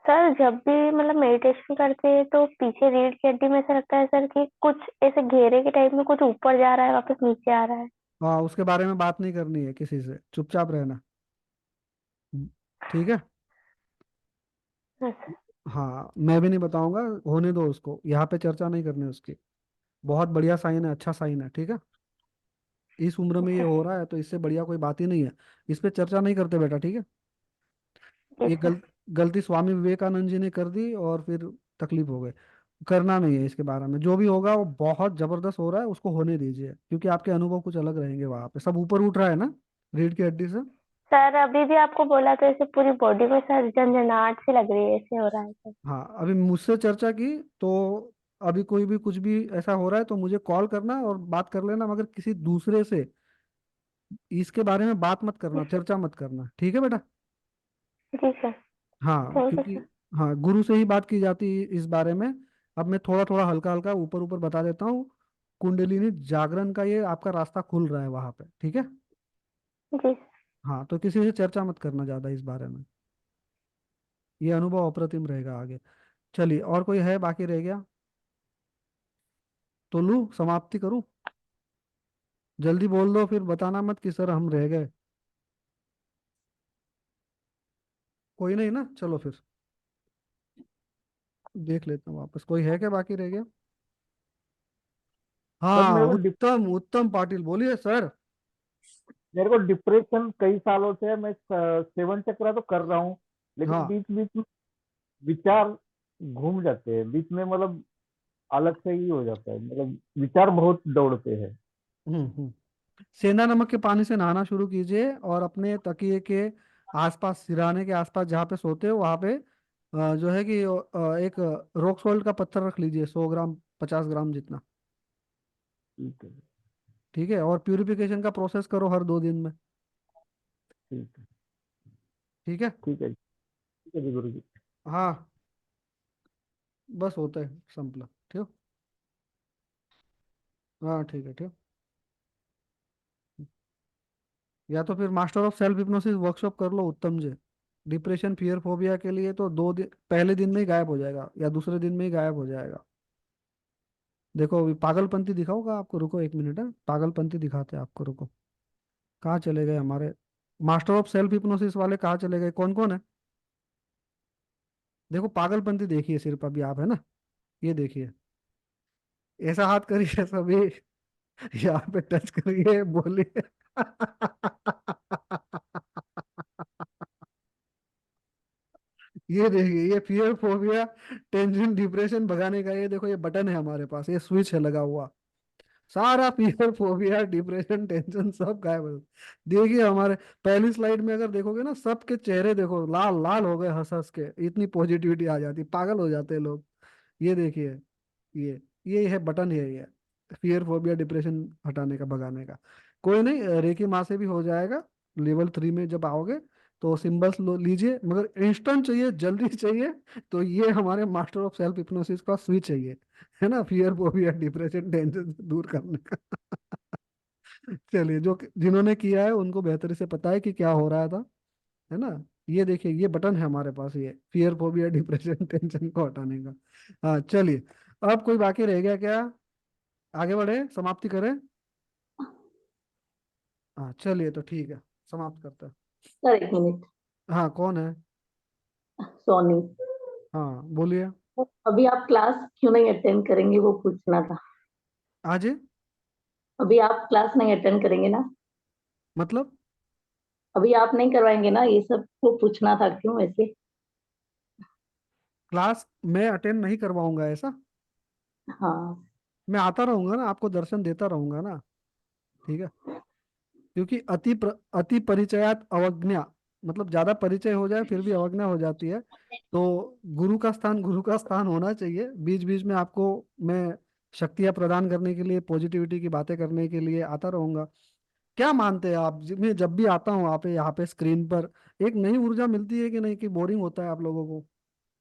सर जब भी मतलब मेडिटेशन करते हैं तो पीछे रीढ़ की हड्डी में ऐसा लगता है सर कि कुछ ऐसे घेरे के टाइप में कुछ ऊपर जा रहा है वापस नीचे आ रहा है।
हाँ, उसके बारे में बात नहीं करनी है किसी से, चुपचाप रहना। ठीक है।
अच्छा।
हाँ, मैं भी नहीं बताऊंगा, होने दो उसको, यहाँ पे चर्चा नहीं करनी उसकी। बहुत बढ़िया साइन है, अच्छा साइन है, ठीक है। इस उम्र में ये हो रहा है तो इससे बढ़िया कोई बात ही नहीं है। इस पे चर्चा नहीं करते बेटा, ठीक है। ये गलती स्वामी विवेकानंद जी ने कर दी और फिर तकलीफ हो गई। करना नहीं है इसके बारे में, जो भी होगा वो बहुत जबरदस्त हो रहा है, उसको होने दीजिए, क्योंकि आपके अनुभव कुछ अलग रहेंगे, वहां पे सब ऊपर उठ रहा है ना रीढ़ की हड्डी से।
सर अभी भी आपको बोला तो ऐसे पूरी बॉडी में सर झंझनाहट सी लग रही है, ऐसे हो रहा है सर।
हाँ, अभी मुझसे चर्चा की तो अभी कोई भी कुछ भी ऐसा हो रहा है तो मुझे कॉल करना और बात कर लेना, मगर किसी दूसरे से इसके बारे में बात मत करना, चर्चा मत करना, ठीक है बेटा।
जी सर।
हाँ,
थैंक यू
क्योंकि
सर।
हाँ, गुरु से ही बात की जाती है इस बारे में। अब मैं थोड़ा थोड़ा हल्का हल्का ऊपर ऊपर बता देता हूँ। कुंडलिनी जागरण का ये आपका रास्ता खुल रहा है वहां पे, ठीक है।
जी।
हाँ, तो किसी से चर्चा मत करना ज्यादा इस बारे में, ये अनुभव अप्रतिम रहेगा आगे। चलिए, और कोई है बाकी रह गया तो लूँ, समाप्ति करूँ? जल्दी बोल दो, फिर बताना मत कि सर हम रह गए। कोई नहीं ना, चलो फिर देख लेता हूँ वापस, कोई है क्या बाकी रह गया?
सर
हाँ, उत्तम उत्तम पाटिल, बोलिए सर।
मेरे को डिप्रेशन कई सालों से है। मैं 7 चक्रा तो कर रहा हूँ, लेकिन
हाँ।
बीच बीच में विचार घूम जाते हैं बीच में, मतलब अलग से ही हो जाता है, मतलब विचार बहुत दौड़ते हैं।
हम्म। सेंधा नमक के पानी से नहाना शुरू कीजिए और अपने तकिए के आसपास, सिरहाने के आसपास जहाँ पे सोते हो वहां पे जो है कि एक रॉक सॉल्ट का पत्थर रख लीजिए, 100 ग्राम, 50 ग्राम जितना।
ठीक है।
ठीक है, और प्यूरिफिकेशन का प्रोसेस करो हर 2 दिन में।
ठीक है।
ठीक है।
ठीक है। ठीक है जी गुरु जी।
हाँ, बस होता है संपला, ठीक। हाँ, ठीक है, ठीक। या तो फिर master of self hypnosis workshop कर लो उत्तम जी। डिप्रेशन, फियर, फोबिया के लिए तो 2 दिन, पहले दिन में ही गायब हो जाएगा या दूसरे दिन में ही गायब हो जाएगा। देखो अभी पागलपंती दिखाऊंगा आपको, रुको 1 मिनट है, पागलपंती दिखाते हैं आपको, रुको। कहाँ चले गए हमारे मास्टर ऑफ सेल्फ हिप्नोसिस वाले, कहाँ चले गए, कौन कौन है? देखो पागलपंती देखिए सिर्फ अभी आप, है ना, ये देखिए। ऐसा हाथ करिए सभी, यहाँ पे टच करिए, बोलिए। ये देखिए, ये फियर, फोबिया, टेंशन, डिप्रेशन भगाने का, ये देखो ये बटन है हमारे पास, ये स्विच है लगा हुआ। सारा फियर, फोबिया, डिप्रेशन, टेंशन सब गायब हो। देखिए हमारे पहली स्लाइड में अगर देखोगे ना, सबके चेहरे देखो लाल लाल हो गए, हंस हंस के, इतनी पॉजिटिविटी आ जाती, पागल हो जाते हैं लोग। ये देखिए, ये ये है बटन, है ये फियर, फोबिया, डिप्रेशन हटाने का, भगाने का। कोई नहीं, रेकी माँ से भी हो जाएगा। लेवल 3 में जब आओगे तो सिंबल्स लीजिए, मगर इंस्टेंट चाहिए, जल्दी चाहिए। तो ये हमारे मास्टर ऑफ सेल्फ हिप्नोसिस का स्विच चाहिए, है ना, फियर, फोबिया, डिप्रेशन, टेंशन से दूर करने का। चलिए, जो जिन्होंने किया है उनको बेहतर से पता है कि क्या हो रहा था, है ना। ये देखिए, ये बटन है हमारे पास, ये फियर, फोबिया, डिप्रेशन, टेंशन को हटाने का। हाँ, चलिए, अब कोई बाकी रह गया क्या? आगे बढ़े, समाप्ति करें? हाँ, चलिए तो ठीक है, समाप्त करते हैं।
Sir 1 minute.
हाँ, कौन है?
सोनी।
हाँ, बोलिए।
अभी आप क्लास क्यों नहीं अटेंड करेंगे, वो पूछना था।
आज?
अभी आप क्लास नहीं अटेंड करेंगे ना?
मतलब?
अभी आप नहीं करवाएंगे ना ये सब, वो पूछना था क्यों ऐसे।
क्लास मैं अटेंड नहीं करवाऊंगा ऐसा?
हाँ।
मैं आता रहूंगा ना, आपको दर्शन देता रहूंगा ना, ठीक है। क्योंकि अति परिचयात अवज्ञा, मतलब ज्यादा परिचय हो जाए फिर भी अवज्ञा हो जाती है। तो गुरु का स्थान होना चाहिए, बीच बीच में आपको मैं शक्तियां प्रदान करने के लिए, पॉजिटिविटी की बातें करने के लिए आता रहूंगा। क्या मानते हैं आप, मैं जब भी आता हूँ आप यहाँ पे स्क्रीन पर, एक नई ऊर्जा मिलती है कि नहीं, कि बोरिंग होता है आप लोगों को?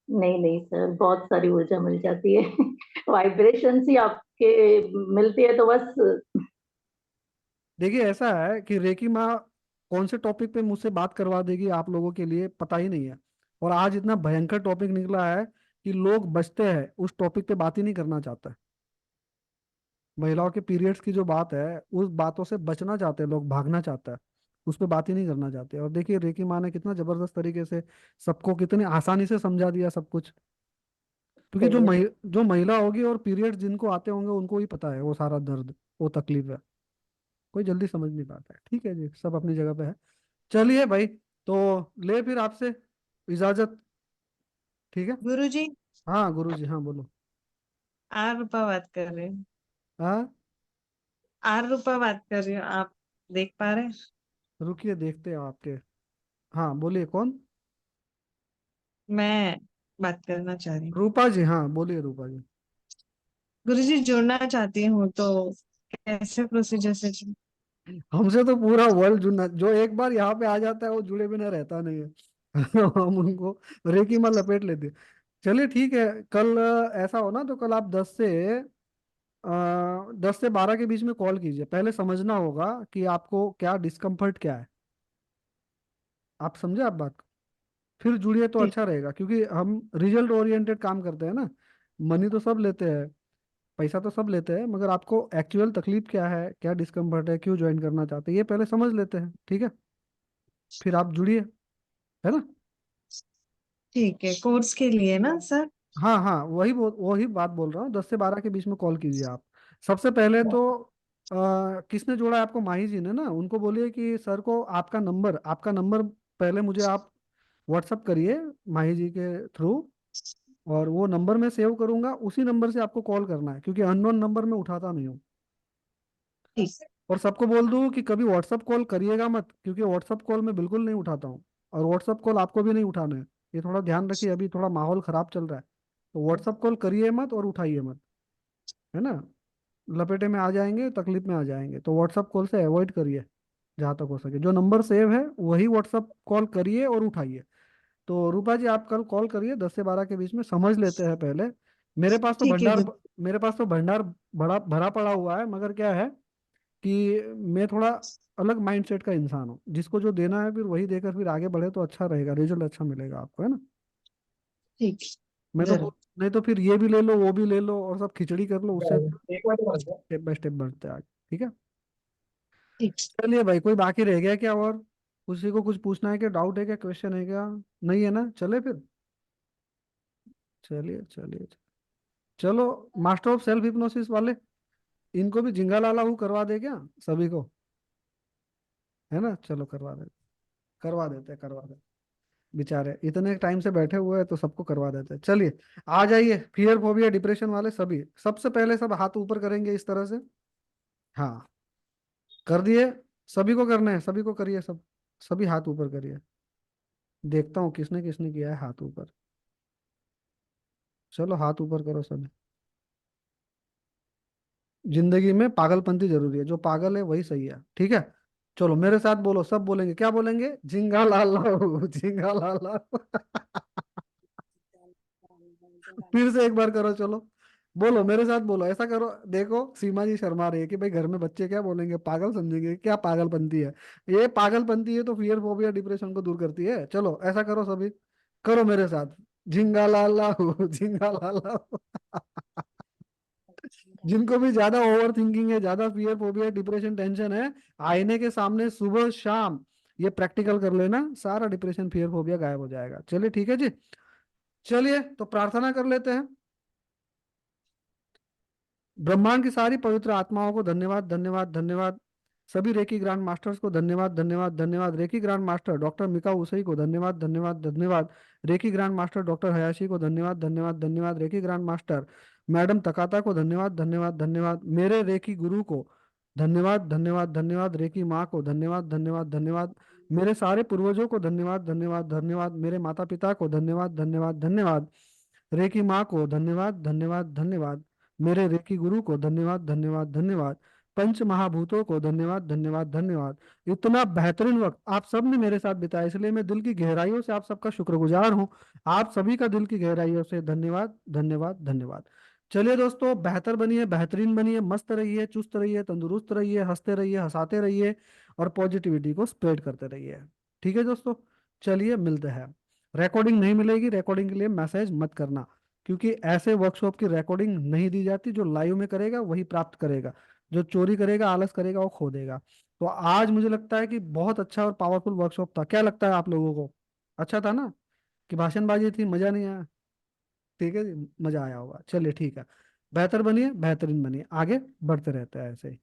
नहीं नहीं सर, बहुत सारी ऊर्जा मिल जाती है। वाइब्रेशन ही आपके मिलती है तो बस।
देखिए ऐसा है कि रेकी माँ कौन से टॉपिक पे मुझसे बात करवा देगी आप लोगों के लिए पता ही नहीं है। और आज इतना भयंकर टॉपिक निकला है कि लोग बचते हैं, उस टॉपिक पे बात ही नहीं करना चाहते। महिलाओं के पीरियड्स की जो बात है, उस बातों से बचना चाहते हैं लोग, भागना चाहता है, उस पर बात ही नहीं करना चाहते। और देखिए रेकी माँ ने कितना जबरदस्त तरीके से सबको कितनी आसानी से समझा दिया सब कुछ। क्योंकि जो महिला होगी और पीरियड्स जिनको आते होंगे उनको ही पता है वो सारा दर्द, वो तकलीफ है, कोई जल्दी समझ नहीं पाता है। ठीक है जी, सब अपनी जगह पे है। चलिए भाई, तो ले फिर आपसे इजाजत। ठीक है।
गुरुजी,
हाँ गुरु जी, हाँ बोलो।
आर रूपा बात कर रही हूँ।
हाँ
आर रूपा बात कर रही हूँ, आप देख पा रहे हैं?
रुकिए, देखते हैं आपके। हाँ बोलिए, कौन?
मैं बात करना चाह रही हूँ।
रूपा जी, हाँ बोलिए रूपा जी।
गुरुजी, जुड़ना चाहती हूँ तो कैसे प्रोसीजर से
हमसे तो पूरा वर्ल्ड जुड़ना, जो एक बार यहाँ पे आ जाता है वो जुड़े बिना रहता नहीं है। हम उनको रेकी में लपेट लेते हैं। चलिए ठीक है, कल ऐसा हो ना तो कल आप 10 से 12 के बीच में कॉल कीजिए। पहले समझना होगा कि आपको क्या डिस्कम्फर्ट क्या है, आप समझे आप बात को, फिर जुड़िए तो
ठीक।
अच्छा रहेगा। क्योंकि हम रिजल्ट ओरिएंटेड काम करते हैं ना, मनी तो सब लेते हैं, पैसा तो सब लेते हैं, मगर आपको एक्चुअल तकलीफ क्या है, क्या डिस्कम्फर्ट है, क्यों ज्वाइन करना चाहते हैं, ये पहले समझ लेते हैं। ठीक है, फिर आप जुड़िए, है ना।
ठीक है, कोर्स के लिए ना सर?
हाँ हाँ, वही बात बोल रहा हूँ, 10 से 12 के बीच में कॉल कीजिए आप। सबसे पहले तो किसने जोड़ा है आपको? माही जी ने ना। उनको बोलिए कि सर को आपका नंबर पहले मुझे आप व्हाट्सअप करिए माही जी के थ्रू, और वो नंबर मैं सेव करूंगा, उसी नंबर से आपको कॉल करना है, क्योंकि अननोन नंबर मैं उठाता नहीं हूँ।
ठीक।
और सबको बोल दूं कि कभी व्हाट्सअप कॉल करिएगा मत, क्योंकि व्हाट्सअप कॉल मैं बिल्कुल नहीं उठाता हूँ, और व्हाट्सअप कॉल आपको भी नहीं उठाना है। ये थोड़ा ध्यान रखिए, अभी थोड़ा माहौल खराब चल रहा है, तो व्हाट्सअप कॉल करिए मत और उठाइए मत, है ना। लपेटे में आ जाएंगे, तकलीफ में आ जाएंगे, तो व्हाट्सअप कॉल से अवॉइड करिए जहाँ तक हो सके। जो नंबर सेव है वही व्हाट्सअप कॉल करिए और उठाइए। तो रूपा जी आप कल कॉल करिए 10 से 12 के बीच में, समझ लेते हैं पहले। मेरे पास तो
ठीक है
भंडार
गुरु।
मेरे पास तो भंडार बड़ा भरा पड़ा हुआ है, मगर क्या है कि मैं थोड़ा अलग माइंडसेट का इंसान हूँ। जिसको जो देना है फिर वही देकर फिर आगे बढ़े तो अच्छा रहेगा, रिजल्ट अच्छा मिलेगा आपको, है ना।
ठीक।
मैं तो
जरूर।
नहीं तो फिर ये भी ले लो वो भी ले लो और सब खिचड़ी कर लो, उससे
एक बार तो बस।
स्टेप बाय स्टेप बढ़ते हैं आगे। ठीक है।
ठीक।
चलिए भाई, कोई बाकी रह गया क्या? और किसी को कुछ पूछना है क्या? डाउट है क्या? क्वेश्चन है क्या? नहीं है ना? चले फिर। चलिए चलिए, चलो। मास्टर ऑफ सेल्फ हिप्नोसिस वाले, इनको भी जिंगा लाला हूँ करवा दे क्या सभी को? है ना, चलो करवा देते बेचारे इतने टाइम से बैठे हुए हैं, तो सबको करवा देते हैं। चलिए आ जाइए, फियर फोबिया डिप्रेशन वाले सभी, सबसे पहले सब हाथ ऊपर करेंगे इस तरह से। हाँ, कर दिए। सभी को करना है, सभी को करिए, सब सभी हाथ ऊपर करिए। देखता हूँ किसने किसने किया है हाथ ऊपर। चलो हाथ ऊपर करो सभी। जिंदगी में पागलपंती जरूरी है, जो पागल है वही सही है। ठीक है, चलो मेरे साथ बोलो, सब बोलेंगे, क्या बोलेंगे? झिंगा लाला झिंगा लाला। फिर से एक बार करो, चलो बोलो मेरे साथ, बोलो, ऐसा करो। देखो सीमा जी शर्मा रही है कि भाई घर में बच्चे क्या बोलेंगे, पागल समझेंगे क्या? पागलपंती है ये, पागलपंती है तो फियर फोबिया डिप्रेशन को दूर करती है। चलो ऐसा करो सभी, करो मेरे साथ, झिंगा लाला झिंगा लाला। जिनको भी ज्यादा ओवर थिंकिंग है, ज्यादा फियर फोबिया डिप्रेशन टेंशन है, आईने के सामने सुबह शाम ये प्रैक्टिकल कर लेना, सारा डिप्रेशन फियर फोबिया गायब हो जाएगा। चलिए ठीक है जी। चलिए तो प्रार्थना कर लेते हैं। ब्रह्मांड की सारी पवित्र आत्माओं को धन्यवाद धन्यवाद धन्यवाद। सभी रेकी ग्रैंड मास्टर्स को धन्यवाद धन्यवाद धन्यवाद। Reiki grand master doctor Mikao Usui को धन्यवाद धन्यवाद धन्यवाद। Reiki grand master doctor Hayashi को धन्यवाद धन्यवाद धन्यवाद। Reiki grand master madam Takata को धन्यवाद धन्यवाद धन्यवाद। मेरे रेकी गुरु को धन्यवाद धन्यवाद धन्यवाद। रेकी माँ को धन्यवाद धन्यवाद धन्यवाद। मेरे सारे पूर्वजों को धन्यवाद धन्यवाद धन्यवाद। मेरे माता पिता को धन्यवाद धन्यवाद धन्यवाद। रेकी माँ को धन्यवाद धन्यवाद धन्यवाद। मेरे रेकी गुरु को धन्यवाद धन्यवाद धन्यवाद। पंच महाभूतों को धन्यवाद धन्यवाद धन्यवाद। इतना बेहतरीन वक्त आप सब ने मेरे साथ बिताया, इसलिए मैं दिल की गहराइयों से आप सबका शुक्रगुजार हूँ। आप सभी का दिल की गहराइयों से धन्यवाद धन्यवाद धन्यवाद। चलिए दोस्तों, बेहतर बनिए, बेहतरीन बनिए, मस्त रहिए, चुस्त रहिए, तंदुरुस्त रहिए, हंसते रहिए, हंसाते रहिए, और पॉजिटिविटी को स्प्रेड करते रहिए। ठीक है दोस्तों, चलिए मिलते हैं। रिकॉर्डिंग नहीं मिलेगी, रिकॉर्डिंग के लिए मैसेज मत करना, क्योंकि ऐसे वर्कशॉप की रिकॉर्डिंग नहीं दी जाती। जो लाइव में करेगा वही प्राप्त करेगा, जो चोरी करेगा, आलस करेगा, वो खो देगा। तो आज मुझे लगता है कि बहुत अच्छा और पावरफुल वर्कशॉप था। क्या लगता है आप लोगों को? अच्छा था ना? कि भाषणबाजी थी, मजा नहीं आया? ठीक है जी, मजा आया होगा। चलिए ठीक है, बेहतर बनिए, बेहतरीन बनिए, आगे बढ़ते रहते हैं ऐसे ही।